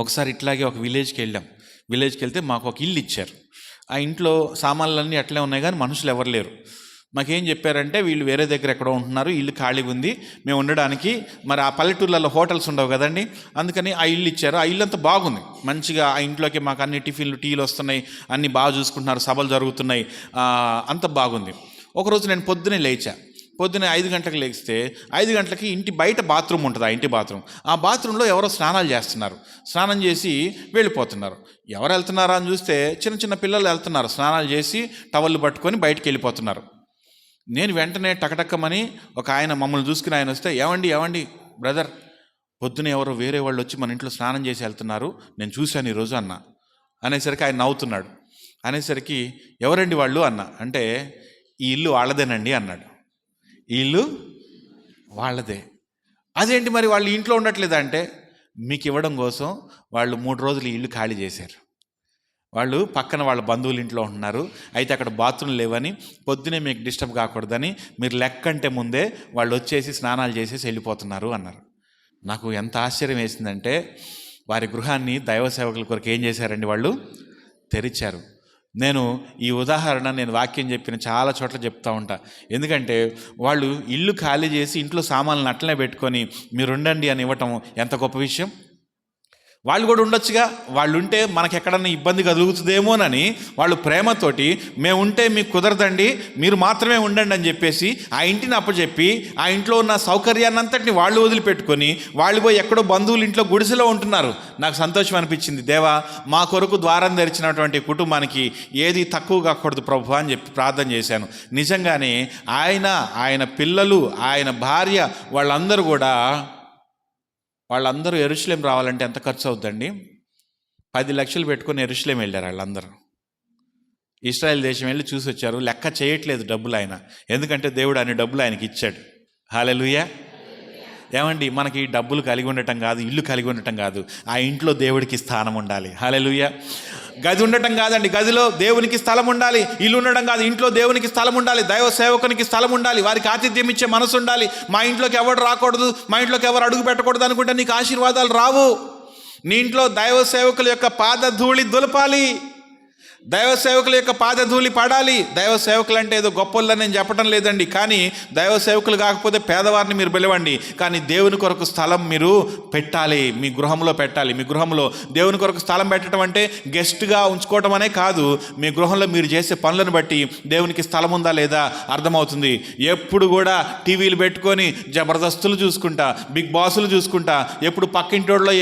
ఒకసారి ఇట్లాగే ఒక విలేజ్కి వెళ్తే మాకు ఒక ఇల్లు ఇచ్చారు. ఆ ఇంట్లో సామాన్లన్నీ అట్లే ఉన్నాయి కానీ మనుషులు ఎవరు లేరు. మాకేం చెప్పారంటే, వీళ్ళు వేరే దగ్గర ఎక్కడో ఉంటున్నారు, ఇల్లు ఖాళీగా ఉంది, మేము ఉండడానికి. మరి ఆ పల్లెటూర్లలో హోటల్స్ ఉండవు కదండి, అందుకని ఆ ఇల్లు ఇచ్చారు. ఆ ఇల్లు అంతా బాగుంది, మంచిగా ఆ ఇంట్లోకి మాకు అన్ని టిఫిన్లు టీలు వస్తున్నాయి, అన్నీ బాగా చూసుకుంటున్నారు, సభలు జరుగుతున్నాయి, అంత బాగుంది. ఒకరోజు నేను పొద్దునే 5 గంటలకు లేస్తే 5 గంటలకి ఇంటి బయట బాత్రూమ్ ఉంటుంది, ఆ ఇంటి బాత్రూమ్. ఆ బాత్రూంలో ఎవరో స్నానాలు చేస్తున్నారు, స్నానం చేసి వెళ్ళిపోతున్నారు. ఎవరు వెళ్తున్నారా అని చూస్తే చిన్న పిల్లలు వెళ్తున్నారు, స్నానాలు చేసి టవళ్ళు పట్టుకొని బయటికి వెళ్ళిపోతున్నారు. నేను వెంటనే టకటక్కమని ఒక ఆయన మమ్మల్ని చూసుకుని ఆయన వస్తే, ఏమండి బ్రదర్, పొద్దున ఎవరో వేరే వాళ్ళు వచ్చి మన ఇంట్లో స్నానం చేసి వెళ్తున్నారు, నేను చూశాను ఈరోజు అన్న. అనేసరికి ఆయన నవ్వుతున్నాడు. అనేసరికి ఎవరండి వాళ్ళు అన్న అంటే, ఈ ఇల్లు వాళ్ళదేనండి అన్నాడు. ఈ ఇల్లు వాళ్ళదే. అదేంటి మరి వాళ్ళు ఇంట్లో ఉండట్లేదా అంటే, మీకు ఇవ్వడం కోసం వాళ్ళు 3 రోజులు ఈ ఇల్లు ఖాళీ చేశారు. వాళ్ళు పక్కన వాళ్ళ బంధువుల ఇంట్లో ఉంటున్నారు, అయితే అక్కడ బాత్రూమ్ లేవని, పొద్దునే మీకు డిస్టర్బ్ కాకూడదని మీరు లెక్కంటే ముందే వాళ్ళు వచ్చేసి స్నానాలు చేసేసి వెళ్ళిపోతున్నారు అన్నారు. నాకు ఎంత ఆశ్చర్యం వేసిందంటే, వారి గృహాన్ని దైవ సేవకుల కొరకు ఏం చేశారండి? వాళ్ళు తెరిచారు. నేను ఈ ఉదాహరణ నేను వాక్యం చెప్పిన చాలా చోట్ల చెప్తూ ఉంటా. ఎందుకంటే వాళ్ళు ఇల్లు ఖాళీ చేసి ఇంట్లో సామాన్లను అట్లనే పెట్టుకొని మీరు ఉండండి అని ఇవ్వటం ఎంత గొప్ప విషయం. వాళ్ళు కూడా ఉండొచ్చుగా. వాళ్ళు ఉంటే మనకు ఎక్కడన్నా ఇబ్బంది కలుగుతుందేమోనని వాళ్ళు ప్రేమతోటి మేము ఉంటే మీకు కుదరదండి, మీరు మాత్రమే ఉండండి అని చెప్పేసి ఆ ఇంటిని అప్పచెప్పి ఆ ఇంట్లో ఉన్న సౌకర్యాన్ని అంతటిని వాళ్ళు వదిలిపెట్టుకొని వాళ్ళు పోయి ఎక్కడో బంధువులు ఇంట్లో గుడిసెలో ఉంటున్నారు. నాకు సంతోషం అనిపించింది. దేవా, మా కొరకు ద్వారం తెరిచినటువంటి కుటుంబానికి ఏది తక్కువ కాకూడదు ప్రభు అని చెప్పి ప్రార్థన చేశాను. నిజంగానే ఆయన పిల్లలు, ఆయన భార్య వాళ్ళందరూ యెరూషలేం రావాలంటే ఎంత ఖర్చు అవుతుందండి? 10 లక్షలు పెట్టుకొని యెరూషలేం వెళ్ళారు వాళ్ళందరూ. ఇశ్రాయేల్ దేశం వెళ్ళి చూసి వచ్చారు. లెక్క చేయట్లేదు డబ్బులు ఆయన, ఎందుకంటే దేవుడు అన్ని డబ్బులు ఆయనకి ఇచ్చాడు. హల్లెలూయా. ఏమండి, మనకి డబ్బులు కలిగి ఉండటం కాదు, ఇల్లు కలిగి ఉండటం కాదు, ఆ ఇంట్లో దేవుడికి స్థానం ఉండాలి. హల్లెలూయా. గది ఉండటం కాదండి, గదిలో దేవునికి స్థలం ఉండాలి. ఇల్లు ఉండడం కాదు, ఇంట్లో దేవునికి స్థలం ఉండాలి. దైవ సేవకునికి స్థలం ఉండాలి. వారికి ఆతిథ్యం ఇచ్చే మనసు ఉండాలి. మా ఇంట్లోకి ఎవరు రాకూడదు, మా ఇంట్లోకి ఎవరు అడుగు పెట్టకూడదు అనుకుంటే నీకు ఆశీర్వాదాలు రావు. నీ ఇంట్లో దైవ సేవకుల యొక్క పాదధూళి దులపాలి, దైవ సేవకుల యొక్క పాదధూళి పడాలి. దైవ సేవకులు అంటే ఏదో గొప్పలని నేను చెప్పడం లేదండి, కానీ దైవ సేవకులు కాకపోతే పేదవారిని మీరు పిలవండి, కానీ దేవుని కొరకు స్థలం మీరు పెట్టాలి, మీ గృహంలో పెట్టాలి. మీ గృహంలో దేవుని కొరకు స్థలం పెట్టడం అంటే గెస్ట్గా ఉంచుకోవటం అనే కాదు, మీ గృహంలో మీరు చేసే పనులను బట్టి దేవునికి స్థలం ఉందా లేదా అర్థమవుతుంది. ఎప్పుడు కూడా టీవీలు పెట్టుకొని జబర్దస్తులు చూసుకుంటా, బిగ్ బాసులు చూసుకుంటా, ఎప్పుడు పక్కింటోళ్ళలో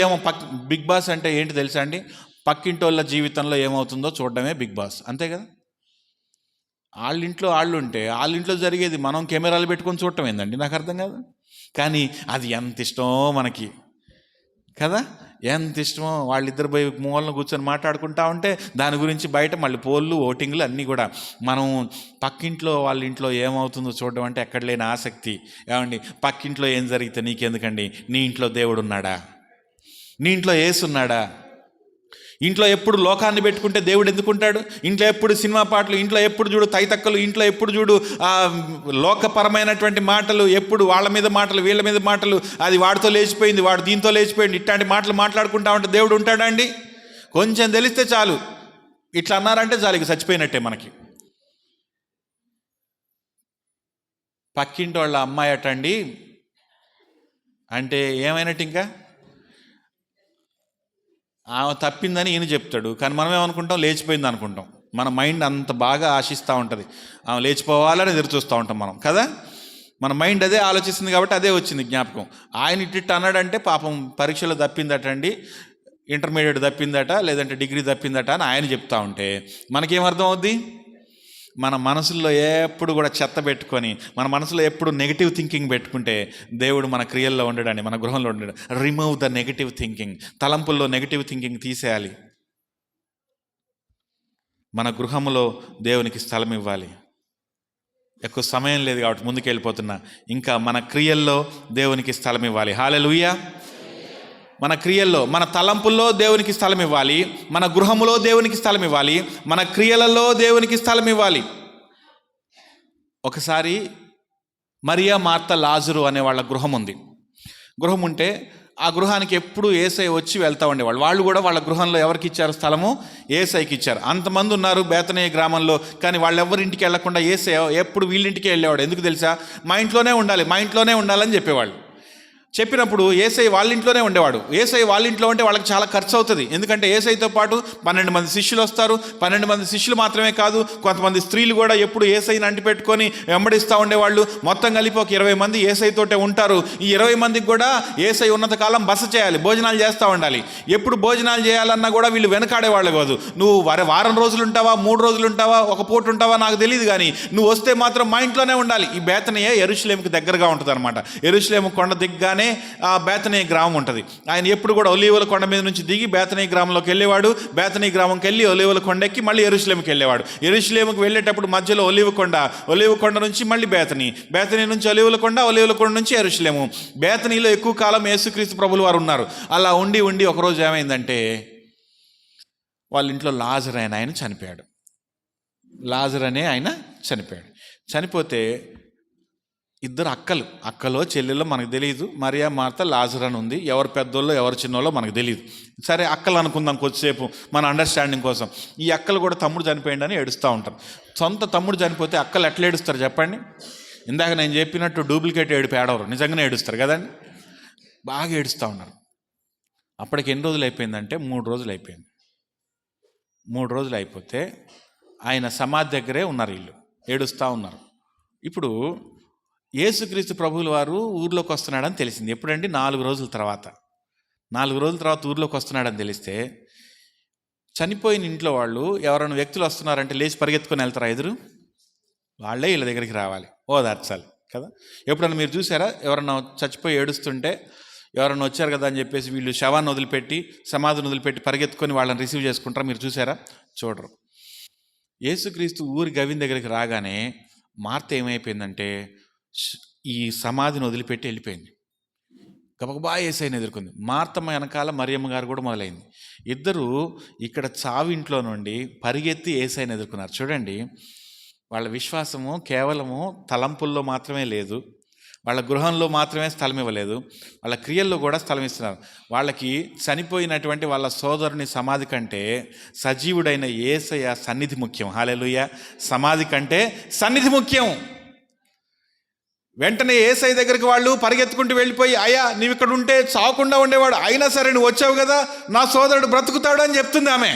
బిగ్ బాస్ అంటే ఏంటి తెలుసా అండి? పక్కింటోళ్ళ జీవితంలో ఏమవుతుందో చూడడమే బిగ్ బాస్, అంతే కదా. వాళ్ళింట్లో వాళ్ళు ఉంటే వాళ్ళింట్లో జరిగేది మనం కెమెరాలు పెట్టుకొని చూడటం ఏందండి? నాకు అర్థం కాదు. కానీ అది ఎంత ఇష్టమో మనకి కదా, ఎంత ఇష్టమో. వాళ్ళిద్దరు పోయి మూలను కూర్చొని మాట్లాడుకుంటా ఉంటే దాని గురించి బయట మళ్ళీ పోళ్ళు, ఓటింగ్లు అన్నీ కూడా. మనం పక్కింట్లో వాళ్ళ ఇంట్లో ఏమవుతుందో చూడడం అంటే ఎక్కడ లేని ఆసక్తి. ఏమండి, పక్కింట్లో ఏం జరిగితే నీకెందుకండి? నీ ఇంట్లో దేవుడు ఉన్నాడా? నీ ఇంట్లో యేసు ఉన్నాడా? ఇంట్లో ఎప్పుడు లోకాన్ని పెట్టుకుంటే దేవుడు ఎందుకుంటాడు? ఇంట్లో ఎప్పుడు సినిమా పాటలు, ఇంట్లో ఎప్పుడు చూడు తైతక్కలు, ఇంట్లో ఎప్పుడు చూడు లోకపరమైనటువంటి మాటలు, ఎప్పుడు వాళ్ళ మీద మాటలు, వీళ్ళ మీద మాటలు, అది వాడితో లేచిపోయింది, వాడు దీంతో లేచిపోయింది, ఇట్లాంటి మాటలు మాట్లాడుకుంటా ఉంటే దేవుడు ఉంటాడా అండి? కొంచెం తెలిస్తే చాలు, ఇట్లా అన్నారంటే చాలు, ఇక చచ్చిపోయినట్టే మనకి. పక్కింటి వాళ్ళ అమ్మాయి అటండి అంటే ఏమైనట్టు, ఇంకా ఆమె తప్పిందని ఈయన చెప్తాడు, కానీ మనం ఏమనుకుంటాం? లేచిపోయింది అనుకుంటాం. మన మైండ్ అంత బాగా ఆశిస్తూ ఉంటుంది, ఆమె లేచిపోవాలని ఎదురు చూస్తూ ఉంటాం మనం కదా. మన మైండ్ అదే ఆలోచిస్తుంది కాబట్టి అదే వచ్చింది జ్ఞాపకం. ఆయన ఇట్టిట్టు అన్నాడంటే పాపం పరీక్షలో తప్పిందటండి, ఇంటర్మీడియట్ తప్పిందట, లేదంటే డిగ్రీ తప్పిందట అని ఆయన చెప్తా ఉంటే మనకేమర్థం అవుద్ది? మన మనసుల్లో ఎప్పుడు కూడా చెత్త పెట్టుకొని, మన మనసులో ఎప్పుడు నెగిటివ్ థింకింగ్ పెట్టుకుంటే దేవుడు మన క్రియల్లో ఉండడాన్ని, మన గృహంలో ఉండడం. Remove the negative thinking. తలంపుల్లో నెగిటివ్ థింకింగ్ తీసేయాలి. మన గృహంలో దేవునికి స్థలం ఇవ్వాలి. ఎక్కువ సమయం లేదు కాబట్టి ముందుకు వెళ్ళిపోతున్నా. ఇంకా మన క్రియల్లో దేవునికి స్థలం ఇవ్వాలి. హల్లెలూయా. మన క్రియల్లో, మన తలంపుల్లో దేవునికి స్థలం ఇవ్వాలి, మన గృహములో దేవునికి స్థలం ఇవ్వాలి, మన క్రియలలో దేవునికి స్థలం ఇవ్వాలి. ఒకసారి మరియా, మార్త, లాజరు అనే వాళ్ళ గృహం ఉంది. గృహం ఉంటే ఆ గృహానికి ఎప్పుడు యేసయ్య వచ్చి వెళ్తూ ఉండేవాళ్ళు. వాళ్ళు కూడా వాళ్ళ గృహంలో ఎవరికి ఇచ్చారు స్థలము? యేసయ్యకి ఇచ్చారు. అంతమంది ఉన్నారు బేతనీయ గ్రామంలో, కానీ వాళ్ళెవ్వరి ఇంటికి వెళ్లకుండా యేసయ్య ఎప్పుడు వీళ్ళింటికే వెళ్ళేవాడు. ఎందుకు తెలుసా? మా ఇంట్లోనే ఉండాలని చెప్పేవాళ్ళు. చెప్పినప్పుడు యేసయ్య వాళ్ళ ఇంట్లోనే ఉండేవాడు. యేసయ్య వాళ్ళ ఇంట్లో ఉంటే వాళ్ళకి చాలా ఖర్చు అవుతుంది. ఎందుకంటే యేసయ్యతో పాటు 12 మంది శిష్యులు వస్తారు. 12 మంది శిష్యులు మాత్రమే కాదు, కొంతమంది స్త్రీలు కూడా ఎప్పుడు యేసయ్యని అంటిపెట్టుకొని వెంబడిస్తూ ఉండేవాళ్ళు. మొత్తం కలిపి ఒక 20 మంది యేసయ్యతోటే ఉంటారు. ఈ 20 మందికి కూడా యేసయ్య ఉన్నత కాలం బస చేయాలి, భోజనాలు చేస్తూ ఉండాలి. ఎప్పుడు భోజనాలు చేయాలన్నా కూడా వీళ్ళు వెనకాడేవాళ్ళు కాదు. నువ్వు వారం రోజులు ఉంటావా, 3 రోజులు ఉంటావా, ఒక పూట ఉంటావా నాకు తెలియదు, కానీ నువ్వు వస్తే మాత్రం మా ఇంట్లోనే ఉండాలి. ఈ బేతనీయ యెరూషలేముకి దగ్గరగా ఉంటుంది అనమాట. యెరూషలేము కొండ దిగ్గానే ఆ బేతనీయ గ్రామం ఉంటుంది. ఆయన ఎప్పుడు కూడా ఒలీవల కొండ మీద నుంచి దిగి బేతనీయ గ్రామంలోకి వెళ్ళేవాడు. బేతనీయ గ్రామంకి వెళ్ళి ఒలీవల కొండ ఎక్కి మళ్ళీ యెరూషలేముకి వెళ్ళేవాడు. యెరూషలేముకి వెళ్ళేటప్పుడు మధ్యలో ఒలీవ కొండ నుంచి మళ్ళీ బేతనీ నుంచి ఒలీవల కొండ నుంచి యెరూషలేము. బేతనీలో ఎక్కువ కాలం యేసుక్రీస్తు ప్రభులు వారు ఉన్నారు. అలా ఉండి ఒకరోజు ఏమైందంటే వాళ్ళ ఇంట్లో లాజరు అనే ఆయన చనిపోయాడు. చనిపోతే ఇద్దరు అక్కలో చెల్లెల్లో మనకు తెలియదు. మరియా, మార్త, లాజరు అని ఉంది. ఎవరు పెద్దోళ్ళో ఎవరు చిన్నోళ్ళో మనకు తెలియదు. సరే అక్కలు అనుకుందాం కొద్దిసేపు మన అండర్స్టాండింగ్ కోసం. ఈ అక్కలు కూడా తమ్ముడు చనిపోయిందని ఏడుస్తూ ఉంటారు. సొంత తమ్ముడు చనిపోతే అక్కలు ఎట్లా ఏడుస్తారు చెప్పండి? ఇందాక నేను చెప్పినట్టు డూప్లికేట్ ఏడుపు ఏడవరు, నిజంగానే ఏడుస్తారు కదండి. బాగా ఏడుస్తూ ఉన్నారు. అప్పటికి ఎన్ని రోజులు అయిపోయిందంటే 3 రోజులు అయిపోయింది. 3 రోజులు అయిపోతే ఆయన సమాధి దగ్గరే ఉన్నారు, వీళ్ళు ఏడుస్తూ ఉన్నారు. ఇప్పుడు యేసుక్రీస్తు ప్రభువుల వారు ఊర్లోకి వస్తున్నాడని తెలిసింది. ఎప్పుడండి? 4 రోజుల తర్వాత. 4 రోజుల తర్వాత ఊర్లోకి వస్తున్నాడని తెలిస్తే చనిపోయిన ఇంట్లో వాళ్ళు ఎవరైనా వ్యక్తులు వస్తున్నారంటే లేచి పరిగెత్తుకొని వెళ్తారా ఎదురు? వాళ్ళే వీళ్ళ దగ్గరికి రావాలి, ఓదార్చాలి కదా. ఎప్పుడన్నా మీరు చూసారా ఎవరన్నా చచ్చిపోయి ఏడుస్తుంటే ఎవరన్నా వచ్చారు కదా అని చెప్పేసి వీళ్ళు శవాన్ని వదిలిపెట్టి సమాధిని వదిలిపెట్టి పరిగెత్తుకొని వాళ్ళని రిసీవ్ చేసుకుంటారా? మీరు చూసారా? చూడరు. యేసుక్రీస్తు ఊరి గవిని దగ్గరికి రాగానే మార్త ఏమైపోయిందంటే ఈ సమాధిని వదిలిపెట్టి వెళ్ళిపోయింది. గబగబా యేసయ్యని ఎదుర్కొంది. మార్తమ్మ వెనకాల మరియమ్మ గారు కూడా మొదలైంది. ఇద్దరు ఇక్కడ చావింట్లో నుండి పరిగెత్తి యేసయ్యని ఎదుర్కొన్నారు. చూడండి, వాళ్ళ విశ్వాసము కేవలము తలంపుల్లో మాత్రమే లేదు, వాళ్ళ గృహంలో మాత్రమే స్థలం ఇవ్వలేదు, వాళ్ళ క్రియల్లో కూడా స్థలం ఇస్తున్నారు. వాళ్ళకి చనిపోయినటువంటి వాళ్ళ సోదరుని సమాధి కంటే సజీవుడైన యేసయ్య సన్నిధి ముఖ్యం. హల్లెలూయా. సమాధి కంటే సన్నిధి ముఖ్యం. వెంటనే యేసయ్య దగ్గరికి వాళ్ళు పరిగెత్తుకుంటూ వెళ్ళిపోయి, అయ్యా నీవు ఇక్కడ ఉంటే చావకుండా ఉండేవాడు, అయినా సరే నువ్వు వచ్చావు కదా, నా సోదరుడు బ్రతుకుతాడు అని చెప్తుంది ఆమె.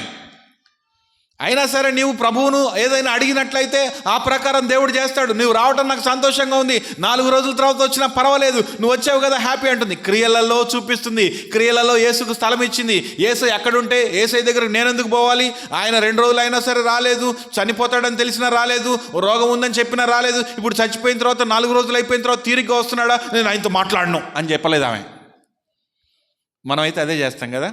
అయినా సరే నీవు ప్రభువును ఏదైనా అడిగినట్లయితే ఆ ప్రకారం దేవుడు చేస్తాడు, నువ్వు రావటం నాకు సంతోషంగా ఉంది, 4 రోజుల తర్వాత వచ్చినా పర్వాలేదు, నువ్వు వచ్చావు కదా హ్యాపీ అంటుంది. క్రియలలో చూపిస్తుంది, క్రియలలో యేసుకు స్థలం ఇచ్చింది. యేసయ్య ఎక్కడుంటే యేసయ్య దగ్గరకు నేను ఎందుకు పోవాలి? ఆయన 2 రోజులు అయినా సరే రాలేదు, చనిపోతాడని తెలిసినా రాలేదు, రోగం ఉందని చెప్పినా రాలేదు, ఇప్పుడు చచ్చిపోయిన తర్వాత 4 రోజులు అయిపోయిన తర్వాత తీరిగ్గా వస్తున్నాడా, నేను ఆయనతో మాట్లాడను అని చెప్పలేదు ఆమె. మనమైతే అదే చేస్తాం కదా.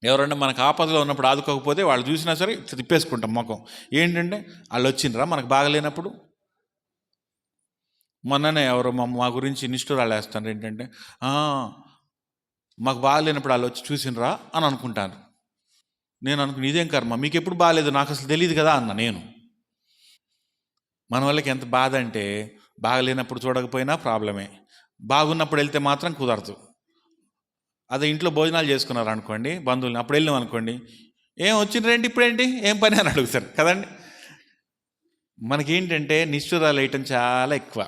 ఎవరన్నా మనకు ఆపదలో ఉన్నప్పుడు ఆదుకోకపోతే వాళ్ళు చూసినా సరే తిప్పేసుకుంటాం ముఖం. ఏంటంటే వాళ్ళు వచ్చిండ్రా మనకు బాగలేనప్పుడు. మొన్ననే ఎవరో మా గురించి నిష్ఠూరాలు వేస్తాను. ఏంటంటే మాకు బాగలేనప్పుడు వాళ్ళు వచ్చి చూసినరా అని అనుకుంటాను. నేను అనుకుని ఇదేం కర్మ, మీకు ఎప్పుడు బాగాలేదు నాకు అసలు తెలియదు కదా అన్న. నేను మన వాళ్ళకి ఎంత బాధ అంటే బాగలేనప్పుడు చూడకపోయినా ప్రాబ్లమే, బాగున్నప్పుడు వెళ్తే మాత్రం కుదరదు. అదే ఇంట్లో భోజనాలు చేసుకున్నారు అనుకోండి బంధువులు, అప్పుడు వెళ్ళాం అనుకోండి, ఏం వచ్చిండ్రేంటి ఇప్పుడేంటి ఏం పని అని అడుగుతారు కదండి. మనకేంటంటే నిష్ఠురాలు వేయటం చాలా ఎక్కువ.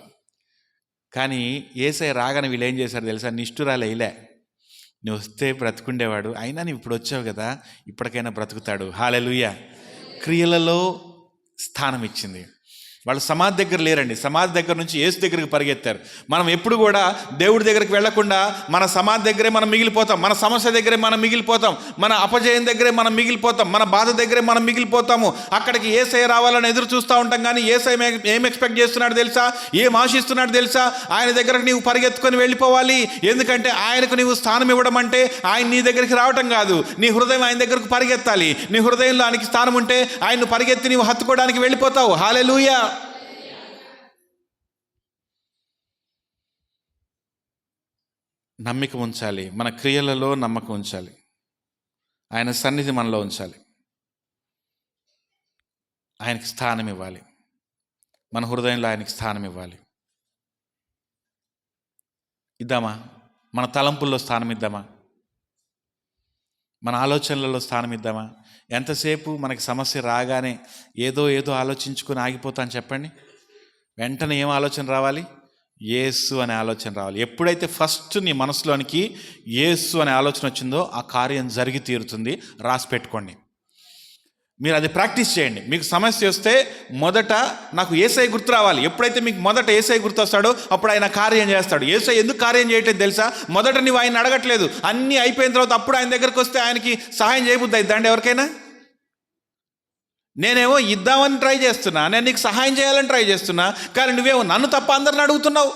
కానీ యేసయ్య రాగానే వీళ్ళు ఏం చేశారు తెలుసా? నిష్ఠురాలు వేయలే. నువ్వు వస్తే బ్రతుకుండేవాడు, అయినా నువ్వు ఇప్పుడు వచ్చావు కదా ఇప్పటికైనా బ్రతుకుతాడు. హల్లెలూయా. క్రియలలో స్థానం ఇచ్చింది. వాళ్ళు సమాధి దగ్గర లేరండి, సమాధి దగ్గర నుంచి యేసు దగ్గరికి పరిగెత్తారు. మనం ఎప్పుడు కూడా దేవుడి దగ్గరికి వెళ్లకుండా మన సమాధి దగ్గరే మనం మిగిలిపోతాం, మన సమస్య దగ్గరే మనం మిగిలిపోతాం, మన అపజయం దగ్గరే మనం మిగిలిపోతాం, మన బాధ దగ్గరే మనం మిగిలిపోతాము. అక్కడికి యేసయ్య రావాలని ఎదురు చూస్తూ ఉంటాం. కానీ యేసయ్య ఏం ఎక్స్పెక్ట్ చేస్తున్నాడు తెలుసా? ఏం ఆశిస్తున్నాడు తెలుసా? ఆయన దగ్గరకు నీవు పరిగెత్తుకొని వెళ్ళిపోవాలి. ఎందుకంటే ఆయనకు నీవు స్థానం ఇవ్వడం అంటే ఆయన నీ దగ్గరికి రావటం కాదు, నీ హృదయం ఆయన దగ్గరకు పరిగెత్తాలి. నీ హృదయంలో ఆయనకి స్థానం ఉంటే ఆయన్ను పరిగెత్తి నీవు హత్తుకోవడానికి వెళ్ళిపోతావు. హల్లెలూయా. నమ్మిక ఉంచాలి, మన క్రియలలో నమ్మకం ఉంచాలి, ఆయన సన్నిధి మనలో ఉంచాలి, ఆయనకి స్థానం ఇవ్వాలి, మన హృదయంలో ఆయనకి స్థానం ఇవ్వాలి. ఇద్దామా? మన తలంపుల్లో స్థానం ఇద్దామా? మన ఆలోచనలలో స్థానం ఇద్దామా? ఎంతసేపు మనకి సమస్య రాగానే ఏదో ఆలోచించుకొని ఆగిపోతాను చెప్పండి. వెంటనే ఏం ఆలోచన రావాలి? యేసు అనే ఆలోచన రావాలి. ఎప్పుడైతే ఫస్ట్ నీ మనసులోనికి యేసు అనే ఆలోచన వచ్చిందో ఆ కార్యం జరిగి తీరుతుంది. రాసి పెట్టుకోండి, మీరు అది ప్రాక్టీస్ చేయండి. మీకు సమస్య వస్తే మొదట నాకు యేసయ్య గుర్తు రావాలి. ఎప్పుడైతే మీకు మొదట యేసయ్య గుర్తు వస్తాడో అప్పుడు ఆయన కార్యం చేస్తాడు. యేసయ్య ఎందుకు కార్యం చేయటం తెలుసా? మొదట నువ్వు ఆయన అడగట్లేదు, అన్నీ అయిపోయిన తర్వాత అప్పుడు ఆయన దగ్గరకు వస్తే ఆయనకి సహాయం చేయబుద్ది అయిద్దండి ఎవరికైనా? నేనేమో ఇద్దామని ట్రై చేస్తున్నా, నేను నీకు సహాయం చేయాలని ట్రై చేస్తున్నా, కానీ నువ్వేమో నన్ను తప్ప అందరిని అడుగుతున్నావు.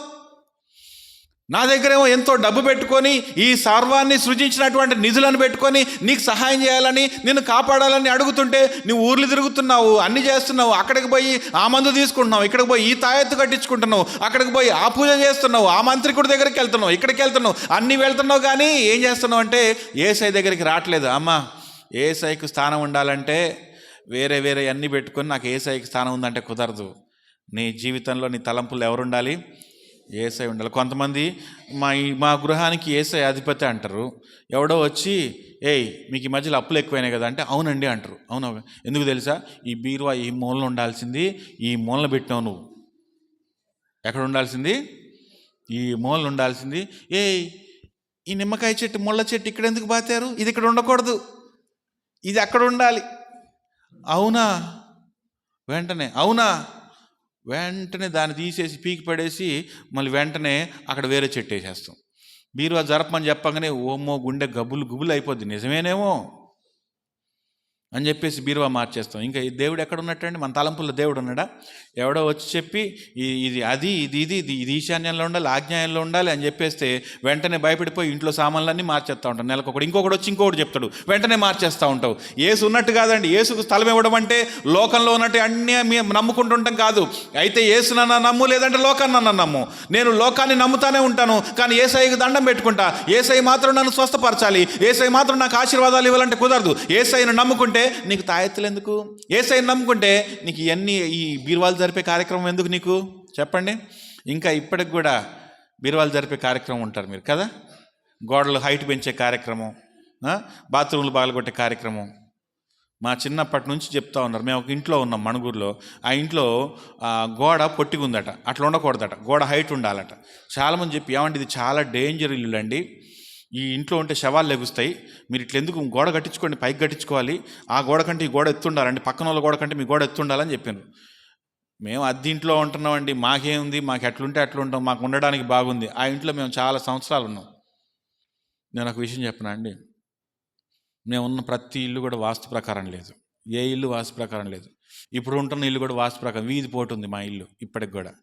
నా దగ్గరేమో ఎంతో డబ్బు పెట్టుకొని ఈ సర్వాన్ని సృజించినటువంటి నిధులను పెట్టుకొని నీకు సహాయం చేయాలని నిన్ను కాపాడాలని అడుగుతుంటే నువ్వు ఊర్లు తిరుగుతున్నావు, అన్ని చేస్తున్నావు. అక్కడికి పోయి ఆ మందు తీసుకుంటున్నావు, ఇక్కడికి పోయి ఈ తాయెత్తు కట్టించుకుంటున్నావు, అక్కడికి పోయి ఆ పూజ చేస్తున్నావు, ఆ మంత్రికుడి దగ్గరికి వెళ్తున్నావు, ఇక్కడికి వెళ్తున్నావు, అన్నీ వెళ్తున్నావు. కానీ ఏం చేస్తున్నావు అంటే యేసయ్య దగ్గరికి రావట్లేదు. అమ్మా, యేసయ్యకు స్థానం ఉండాలంటే వేరే అన్నీ పెట్టుకొని నాకు యేసయ్యకి స్థానం ఉందంటే కుదరదు. నీ జీవితంలో నీ తలంపులు ఎవరు ఉండాలి? యేసయ్య ఉండాలి. కొంతమంది మా గృహానికి యేసయ్య అధిపతి అంటారు. ఎవడో వచ్చి మీకు ఈ మధ్యలో అప్పులు ఎక్కువైనాయి కదా అంటే అవునండి అంటారు. అవును, ఎందుకు తెలుసా? ఈ బీరువా ఈ మూలలో ఉండాల్సింది ఈ మూలన పెట్టినావు, నువ్వు ఎక్కడ ఉండాల్సింది? ఈ మూలన ఉండాల్సింది. ఈ నిమ్మకాయ చెట్టు, ముళ్ళ చెట్టు ఇక్కడ ఎందుకు పాతారు? ఇది ఇక్కడ ఉండకూడదు, ఇది అక్కడ ఉండాలి. అవునా? వెంటనే దాన్ని తీసేసి పీకి పడేసి మళ్ళీ వెంటనే అక్కడ వేరే చెట్టు వేసేస్తాం. బీరువా జరపమని చెప్పగానే ఓమో గుండె గుబులు అయిపోద్ది, నిజమేనేమో అని చెప్పేసి బీరువా మార్చేస్తాం. ఇంకా ఈ దేవుడు ఎక్కడ ఉన్నట్టండి? మన తలంపుల్లో దేవుడు ఉన్నాడా? ఎవడో వచ్చి చెప్పి ఇది ఈశాన్యంలో ఉండాలి, ఆగ్నేయంలో ఉండాలి అని చెప్పేస్తే వెంటనే భయపడిపోయి ఇంట్లో సామాన్లన్నీ మార్చేస్తూ ఉంటాం. నెలకొకటి ఇంకొకటి వచ్చి ఇంకొకటి చెప్తాడు, వెంటనే మార్చేస్తూ ఉంటావు. యేసు ఉన్నట్టు కాదండి. యేసుకు స్థలం ఇవ్వడం అంటే లోకంలో ఉన్నట్టు అన్నీ మేము నమ్ముకుంటుంటాం కాదు. అయితే యేసు నన్ను నమ్ము, లేదంటే లోకాన్ని నన్ను నమ్ము. నేను లోకాన్ని నమ్ముతానే ఉంటాను, కానీ యేసయ్యకు దండం పెట్టుకుంటా. యేసయ్య మాత్రం నన్ను స్వస్థపరచాలి, యేసయ్య మాత్రం నాకు ఆశీర్వాదాలు ఇవ్వాలంటే కుదరదు. యేసయ్యను నమ్ముకుంటే నీకు తాయెత్తులు ఎందుకు? యేసయ్యను నమ్ముకుంటే నీకు ఇవన్నీ, ఈ బీరువాలు జరిపే కార్యక్రమం ఎందుకు నీకు చెప్పండి? ఇంకా ఇప్పటికి కూడా బీరువాలు జరిపే కార్యక్రమం ఉంటారు మీరు కదా, గోడలు హైట్ పెంచే కార్యక్రమం, బాత్రూమ్లు బాగలగొట్టే కార్యక్రమం. మా చిన్నప్పటి నుంచి చెప్తా ఉన్నారు. మేము ఒక ఇంట్లో ఉన్నాం మణుగూరులో. ఆ ఇంట్లో గోడ పొట్టిగా ఉందట, అట్లా ఉండకూడదట, గోడ హైట్ ఉండాలట. చాలామంది చెప్పి, ఏమంటే ఇది చాలా డేంజర్ ఇల్లు అండి, ఈ ఇంట్లో ఉంటే శవాలు లెగుస్తాయి, మీరు ఇట్లా ఎందుకు గోడ కట్టించుకోండి, పైకి కట్టించుకోవాలి, ఆ గోడ కంటే ఈ గోడ ఎత్తుండాలండి, పక్కన వాళ్ళ గోడ కంటే మీ గోడ ఎత్తుండాలని చెప్పాను. మేము అద్దె ఇంట్లో ఉంటున్నామండి, మాకేముంది, మాకు ఎట్లుంటే అట్లుంటాం, మాకు ఉండడానికి బాగుంది. ఆ ఇంట్లో మేము చాలా సంవత్సరాలు ఉన్నాం. నేను ఒక విషయం చెప్పనా అండి, మేము ఉన్న ప్రతి ఇల్లు కూడా వాస్తు ప్రకారం లేదు. ఏ ఇల్లు వాస్తు ప్రకారం లేదు. ఇప్పుడు ఉంటున్న ఇల్లు కూడా వాస్తు ప్రకారం, వీధి పోటుంది మా ఇల్లు ఇప్పటికి కూడా.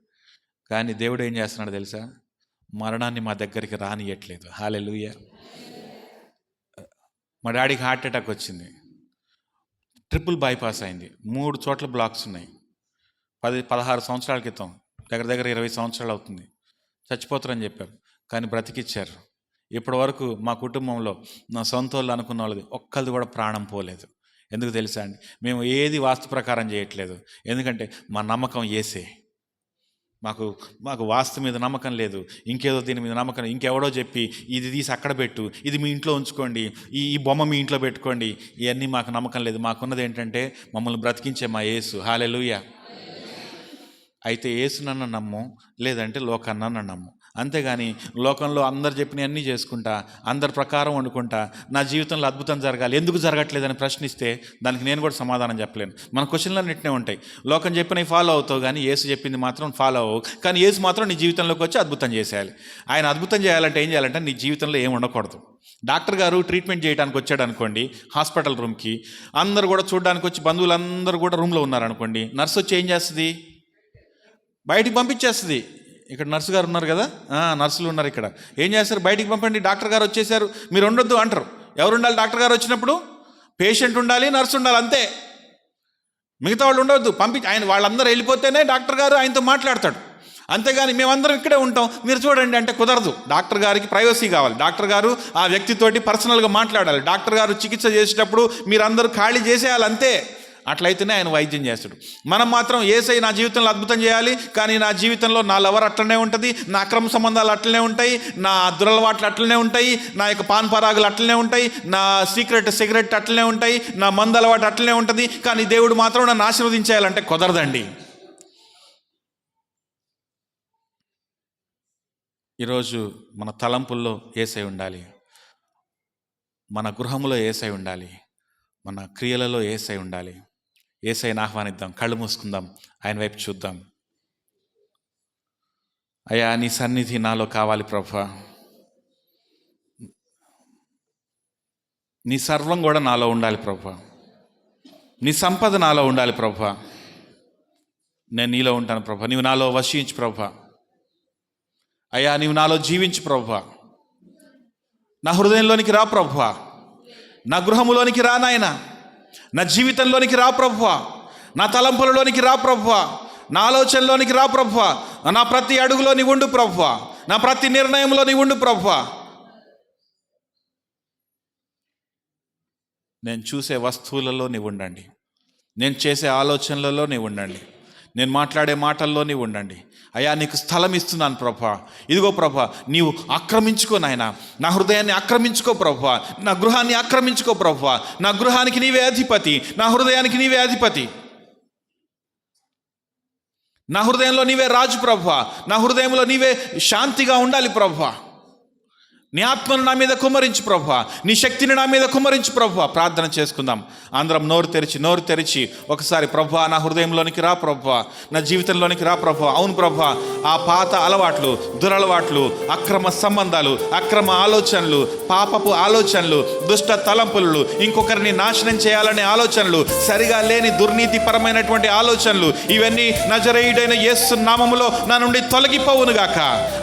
కానీ దేవుడు ఏం చేస్తున్నాడు తెలుసా? మరణాన్ని మా దగ్గరికి రానియట్లేదు. హల్లెలూయా. మా డాడీకి హార్ట్ అటాక్ వచ్చింది, ట్రిపుల్ బైపాస్ అయింది, 3 చోట్ల బ్లాక్స్ ఉన్నాయి. 16 సంవత్సరాల క్రితం, దగ్గర 20 సంవత్సరాలు అవుతుంది. చచ్చిపోతారని చెప్పారు, కానీ బ్రతికిచ్చారు. ఇప్పటి వరకు మా కుటుంబంలో నా సొంత వాళ్ళు అనుకున్న వాళ్ళది ఒక్కరిది కూడా ప్రాణం పోలేదు. ఎందుకు తెలుసా అండి? మేము ఏది వాస్తు ప్రకారం చేయట్లేదు, ఎందుకంటే మా నమ్మకం యేసే. మాకు వాస్తు మీద నమ్మకం లేదు, ఇంకేదో దీని మీద నమ్మకం. ఇంకెవడో చెప్పి ఇది తీసి అక్కడ పెట్టు, ఇది మీ ఇంట్లో ఉంచుకోండి, ఈ బొమ్మ మీ ఇంట్లో పెట్టుకోండి, ఇవన్నీ మాకు నమ్మకం లేదు. మాకున్నది ఏంటంటే మమ్మల్ని బ్రతికించే మా యేసు. హల్లెలూయా. అయితే యేసు నన్ను నమ్ము, లేదంటే లోకాన్ని నమ్ము. అంతేగాని లోకంలో అందరు చెప్పినవన్నీ చేసుకుంటా, అందరి ప్రకారం వండుకుంటా, నా జీవితంలో అద్భుతం జరగాలి, ఎందుకు జరగట్లేదని ప్రశ్నిస్తే దానికి నేను కూడా సమాధానం చెప్పలేను. మన క్వశ్చన్లన్నింటినే ఉంటాయి. లోకం చెప్పినవి ఫాలో అవుతావు, కానీ యేసు చెప్పింది మాత్రం ఫాలో అవ్వవు. కానీ యేసు మాత్రం నీ జీవితంలోకి వచ్చి అద్భుతం చేసేయాలి. ఆయన అద్భుతం చేయాలంటే ఏం చేయాలంటే నీ జీవితంలో ఏం ఉండకూడదు. డాక్టర్ గారు ట్రీట్మెంట్ చేయడానికి వచ్చాడు అనుకోండి హాస్పిటల్ రూమ్కి, అందరు కూడా చూడడానికి వచ్చి బంధువులందరూ కూడా రూమ్లో ఉన్నారనుకోండి, నర్సు వచ్చి ఏం చేస్తుంది? బయటికి పంపించేస్తుంది. ఇక్కడ నర్సు గారు ఉన్నారు కదా, నర్సులు ఉన్నారు ఇక్కడ, ఏం చేస్తారు? బయటికి పంపండి, డాక్టర్ గారు వచ్చేసారు, మీరు ఉండొద్దు అంటారు. ఎవరు ఉండాలి? డాక్టర్ గారు వచ్చినప్పుడు పేషెంట్ ఉండాలి, నర్సు ఉండాలి, అంతే. మిగతా వాళ్ళు ఉండవద్దు. ఆయన వాళ్ళందరూ వెళ్ళిపోతేనే డాక్టర్ గారు ఆయనతో మాట్లాడతాడు. అంతేగాని మేమందరం ఇక్కడే ఉంటాం, మీరు చూడండి అంటే కుదరదు. డాక్టర్ గారికి ప్రైవసీ కావాలి. డాక్టర్ గారు ఆ వ్యక్తితోటి పర్సనల్గా మాట్లాడాలి. డాక్టర్ గారు చికిత్స చేసేటప్పుడు మీరందరూ ఖాళీ చేసేయాలి, అంతే. అట్లయితేనే ఆయన వైద్యం చేస్తాడు. మనం మాత్రం యేసై నా జీవితంలో అద్భుతం చేయాలి, కానీ నా జీవితంలో నా లవర్ అట్లనే ఉంటుంది, నా అక్రమ సంబంధాలు అట్లనే ఉంటాయి, నా దురలవాట్లు అట్లనే ఉంటాయి, నా యొక్క పాన్ పరాగులు అట్లనే ఉంటాయి, నా సిగరెట్ అట్లనే ఉంటాయి, నా మందు అలవాటు అట్లనే ఉంటుంది, కానీ దేవుడు మాత్రం నన్ను ఆశీర్వదించేయాలంటే కుదరదండి. ఈరోజు మన తలంపుల్లో యేసై ఉండాలి, మన గృహంలో యేసై ఉండాలి, మన క్రియలలో యేసై ఉండాలి. యేసయ్యను ఆహ్వానిద్దాం, కళ్ళు మూసుకుందాం, ఆయన వైపు చూద్దాం. అయ్యా, నీ సన్నిధి నాలో కావాలి ప్రభువా, నీ సర్వం కూడా నాలో ఉండాలి ప్రభువా, నీ సంపద నాలో ఉండాలి ప్రభువా. నేను నీలో ఉంటాను ప్రభువా, నీవు నాలో వసించు ప్రభువా. అయ్యా, నీవు నాలో జీవించు ప్రభువా, నా హృదయంలోనికి రా ప్రభువా, నా గృహములోనికి రా నాయనా, నా జీవితంలోనికి రా ప్రభువా, నా తలంపులలోనికి రా ప్రభువా, నా ఆలోచనలోనికి రా ప్రభువా, నా ప్రతి అడుగులో నీ ఉండు ప్రభువా, నా ప్రతి నిర్ణయంలో నీ ఉండు ప్రభువా. నేను చూసే వస్తువులలో నీ ఉండండి, నేను చేసే ఆలోచనలలో నీ ఉండండి, నేను మాట్లాడే మాటల్లో నీ ఉండండి. అయ్యా, నీకు స్థలం ఇస్తున్నాను ప్రభా. ఇదిగో ప్రభా, నీవు ఆక్రమించుకో నాయనా, నా హృదయాన్ని ఆక్రమించుకో ప్రభా, నా గృహాన్ని ఆక్రమించుకో ప్రభా. నా గృహానికి నీవే అధిపతి, నా హృదయానికి నీవే అధిపతి, నా హృదయంలో నీవే రాజు ప్రభా, నా హృదయంలో నీవే శాంతిగా ఉండాలి ప్రభా. నీ ఆత్మను నా మీద కుమ్మరించు ప్రభువా, నీ శక్తిని నా మీద కుమ్మరించు ప్రభువా. ప్రార్థన చేసుకుందాం అందరం నోరు తెరిచి ఒకసారి. ప్రభువా, నా హృదయంలోనికి రా ప్రభువా, నా జీవితంలోనికి రా ప్రభువా. అవును ప్రభువా, ఆ పాత అలవాట్లు, దురలవాట్లు, అక్రమ సంబంధాలు, అక్రమ ఆలోచనలు, పాపపు ఆలోచనలు, దుష్ట తలంపులు, ఇంకొకరిని నాశనం చేయాలనే ఆలోచనలు, సరిగా లేని దుర్నీతిపరమైనటువంటి ఆలోచనలు, ఇవన్నీ నజరేయుడైన యేసు నామములో నా నుండి తొలగిపోవును గాక.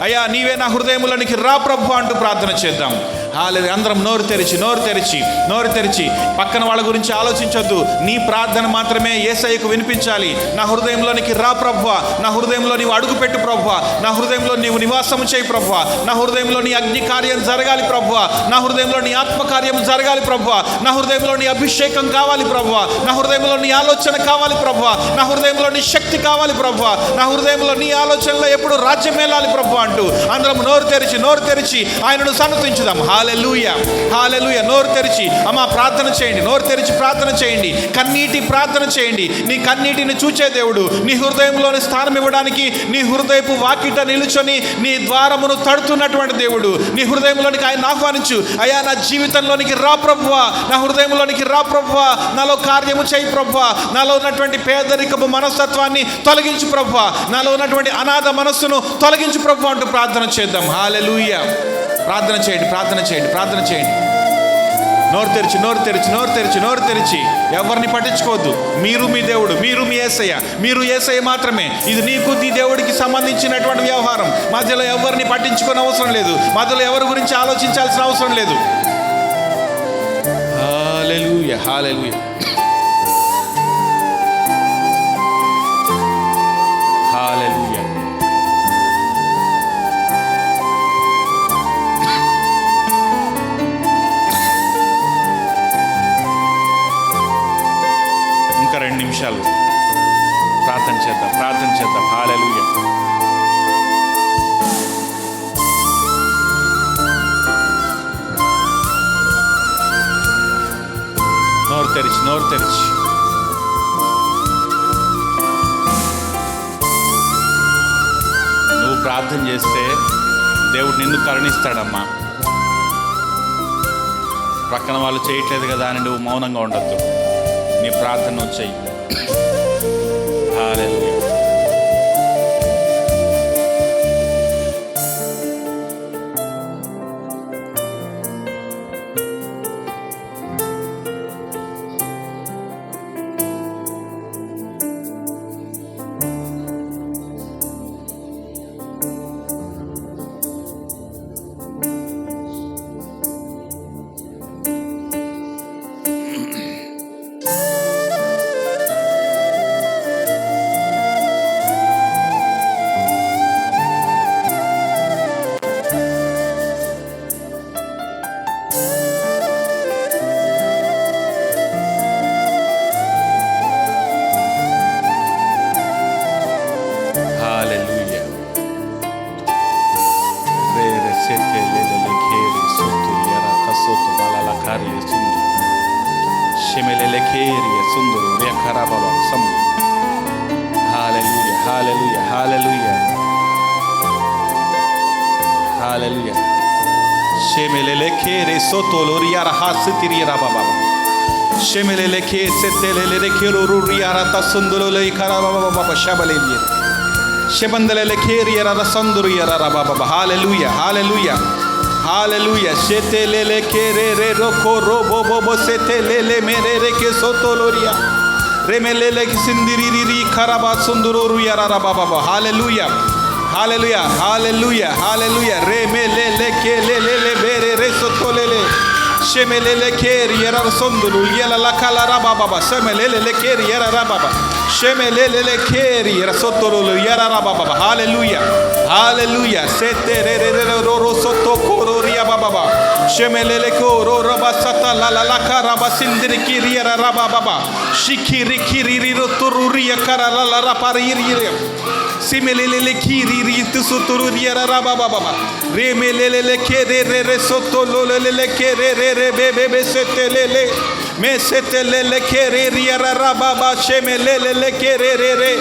అయ్యా, నీవే నా హృదయంలోనికి రా ప్రభువా అంటూ ప్రార్థన చేద్దాం. హల్లెలూయా. అందరం నోరు తెరిచి పక్కన వాళ్ళ గురించి ఆలోచించొద్దు. నీ ప్రార్థన మాత్రమే యేసయ్యకు వినిపించాలి. నా హృదయంలోనికి రా ప్రభువా, నా హృదయంలో నీవు అడుగుపెట్టు ప్రభువా, నా హృదయంలో నీవు నివాసము చేయి ప్రభువా, నా హృదయంలో నీ అగ్ని కార్యం జరగాలి ప్రభువా, నా హృదయంలో నీ ఆత్మ కార్యం జరగాలి ప్రభువా, నా హృదయంలో నీ అభిషేకం కావాలి ప్రభువా, నా హృదయంలో నీ ఆలోచన కావాలి ప్రభువా, నా హృదయంలో నీ శక్తి కావాలి ప్రభువా, నా హృదయంలో నీ ఆలోచనలో ఎప్పుడు రాజ్యం మేలాలి ప్రభువా అంటూ అందరం నోరు తెరిచి ఆయనను సన్నతించుదాం. హల్లెలూయా, హల్లెలూయా. నోరు తెరిచి అమ్మా ప్రార్థన చేయండి, నోరు తెరిచి ప్రార్థన చేయండి, కన్నీటి ప్రార్థన చేయండి. నీ కన్నీటిని చూచే దేవుడు, నీ హృదయంలోని స్థానం ఇవ్వడానికి నీ హృదయపు వాకిట నిలుచొని నీ ద్వారమును తడుతున్నటువంటి దేవుడు. నీ హృదయంలోనికి ఆయన ఆహ్వానించు. అయ్యా, నా జీవితంలోనికి రా ప్రభువా, నా హృదయంలోనికి రా ప్రభువా, నాలో కార్యము చేయి ప్రభువా, నాలో ఉన్నటువంటి పేదరికపు మనస్తత్వాన్ని తొలగించు ప్రభువా, నాలో ఉన్నటువంటి అనాథ మనస్సును తొలగించు ప్రభువా అంటూ ప్రార్థన చేద్దాం. హల్లెలూయా. ప్రార్థన చేయండి. నోరు తెరిచి ఎవరిని పట్టించుకోవద్దు. మీరు మీ దేవుడు, మీరు మీ యేసయ్య మాత్రమే. ఇది నీకు నీ దేవుడికి సంబంధించినటువంటి వ్యవహారం. మధ్యలో ఎవరిని పట్టించుకునే అవసరం లేదు, మధ్యలో ఎవరి గురించి ఆలోచించాల్సిన అవసరం లేదు. హల్లెలూయా, హల్లెలూయా, హల్లెలూయా. ఇంకా 2 నిమిషాలు ప్రార్థన చేద్దాం. హల్లెలూయా. నోరు తెరిచి నువ్వు ప్రార్థన చేస్తే దేవుడు నిన్ను కరుణిస్తాడమ్మా. ప్రక్కన వాళ్ళు చేయట్లేదు కదా అని నువ్వు మౌనంగా ఉండద్దు. నీ ప్రార్థన నువ్వు చెయ్యి. హల్లెలూయా. Hallelujah, hallelujah, hallelujah. Shemelele kere sotoloria rahasitiri rababa. Shemelele ke setelele kero ruria tasundulole karababa baba shabalele. Shebandele keri rasanduri rababa. Hallelujah, hallelujah. Hallelujah. Shetelele kere roko robo bobo setelele mere ke sotoloria. Remelele sindiri karaba sunduru yara baba. Hallelujah. Hallelujah. Hallelujah. Hallelujah. Remelele kelele bere resotolele. Shemelele keri yara sunduru yala la kala baba. Shemelele keri yara baba. Shemelele keri yara sotolu yara baba. Hallelujah. Hallelujah. Sete re ro soto kororia baba. Shemelele koro rabasata la karaba sindiri kiri yara baba. Shikiri kiri rotururia karala la rapariri. Simelele kiri tusutururia raba baba. Remelele kere re sotolole kere re bebe setelele. Me setelele kere yara baba shemelele kere re.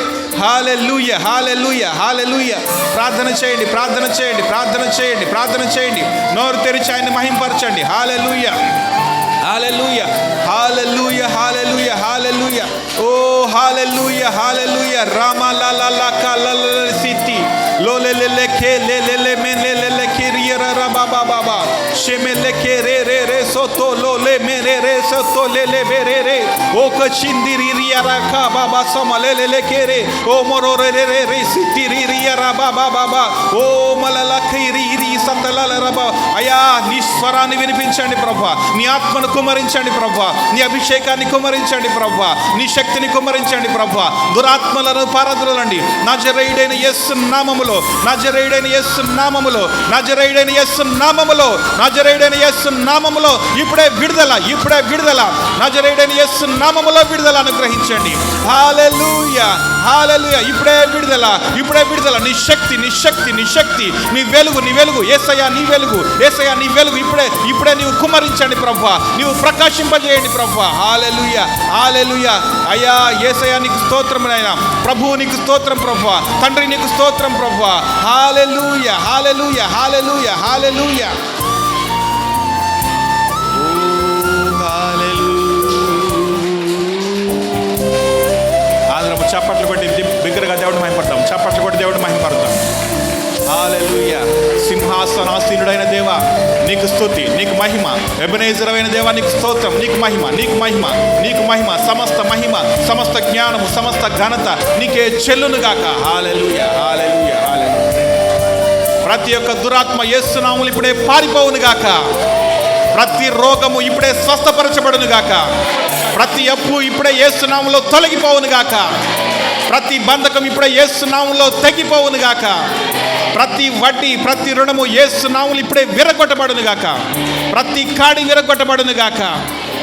హల్లెలూయా, హల్లెలూయా, హల్లెలూయా. ప్రార్థన చేయండి, ప్రార్థన చేయండి, ప్రార్థన చేయండి, ప్రార్థన చేయండి. నోరు తెరిచి ఆయన్ని మహింపరచండి. హల్లెలూయా, హల్లెలూయా, హల్లెలూయా, హల్లెలూయా, హల్లెలూయా. ఓ హల్లెలూయా, హల్లెలూయా. రామలలలకలలసితి లోలెలెలెకే లెలెలె మెలెలెలెకే రియరర బాబా బాబా షెమెలెకే రే రే రే సోతో లోలె మెరే రే సోతో లెలె బెరే రే ఓ కచిందిరి రియరక బాబా సమలెలెలెకే రే ఓ మొరోరె రే రే రే సితిరి రియర బాబా బాబా ఓ మలలకైరి రి సంతలల రబా. అయ్యా, నీ స్వరాన్ని వినిపించండి ప్రభువా, నీ ఆత్మను కుమ్మరించండి ప్రభువా, నీ అభిషేకాన్ని కుమ్మరించండి ప్రభువా, నీ శక్తిని కుమ్మరించండి ప్రభువా. దురాత్మలను పారద్రోలండి నజరేయుడైన యేసు నామములో, నజరేయుడైన యేసు నామములో, నజరేయుడైన యేసు నామములో, నజరేయుడైన యేసు నామములో. ఇప్పుడే విడుదల, ఇప్పుడే విడుదల. నజరేయుడైన యేసు నామములో విడుదల అనుగ్రహించండి. హల్లెలూయా, హల్లెలూయా. ఇప్పుడే విడుదల, ఇప్పుడే విడుదల. నీ శక్తి, నీ శక్తి, నీ శక్తి, నీ వెలుగు, నీ వెలుగు. యేసయ్యా నీ వెలుగు, యేసయ్యా నీ వెలుగు. ఇప్పుడే, ఇప్పుడే నీవు కుమ్మరించండి ప్రభువా, నీవు ప్రకాశింపజేయండి ప్రభువా. హల్లెలూయా, హల్లెలూయా. అయ్యా యేసయ్యా నీకు స్తోత్రం నాయనా. ప్రభువు నీకు స్తోత్రం ప్రభువా, తండ్రి నీకు స్తోత్రం ప్రభువా. హల్లెలూయా, హల్లెలూయా, హల్లెలూయా, హల్లెలూయా. అందరం చప్పట్లు కొట్టి బిగ్గరగా దేవుడు మహిమపడతాం. చప్పట్లు కొట్టి దేవుడు మహిమపడతాం. హల్లెలూయా. సింహాసనాసీనుడైన దేవా నీకు స్తుతి, నీకు మహిమ. ఎబెనేజరైన దేవా నీకు స్తోత్రం, నీకు మహిమ, నీకు మహిమ, నీకు మహిమ. సమస్త మహిమ, సమస్త జ్ఞానము, సమస్త ఘనత నీకే చెల్లును గాక. హల్లెలూయా, హల్లెలూయా, హల్లెలూయా. ప్రతి ఒక్క దురాత్మ యేసు నామములో ఇప్పుడే పారిపోవును గాక. ప్రతి రోగము ఇప్పుడే స్వస్థపరచబడును గాక. ప్రతి అప్పు ఇప్పుడే యేసు నామములో తొలగిపోవును గాక. ప్రతి బంధకం ఇప్పుడే యేసు నామములో తెగిపోవును గాక. ప్రతి వడ్డీ, ప్రతి రుణము యేసు నామములో ఇప్పుడే విరగొట్టబడును గాక. ప్రతి కాడి విరగొట్టబడును గాక.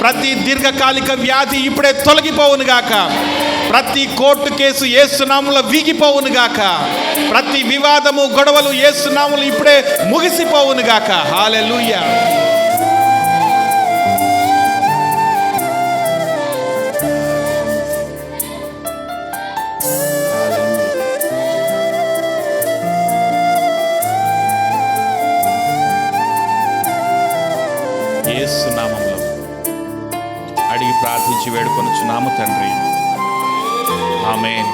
ప్రతి దీర్ఘకాలిక వ్యాధి ఇప్పుడే తొలగిపోవును గాక. ప్రతి కోర్టు కేసు యేసు నామములో వీగిపోవును గాక. ప్రతి వివాదము, గొడవలు యేసు నామములో ఇప్పుడే ముగిసిపోవును గాక. హల్లెలూయా. యేసు నామములో అడిగి ప్రార్థించి వేడుకొనుచున్నాము తండ్రి. ఆమేన్.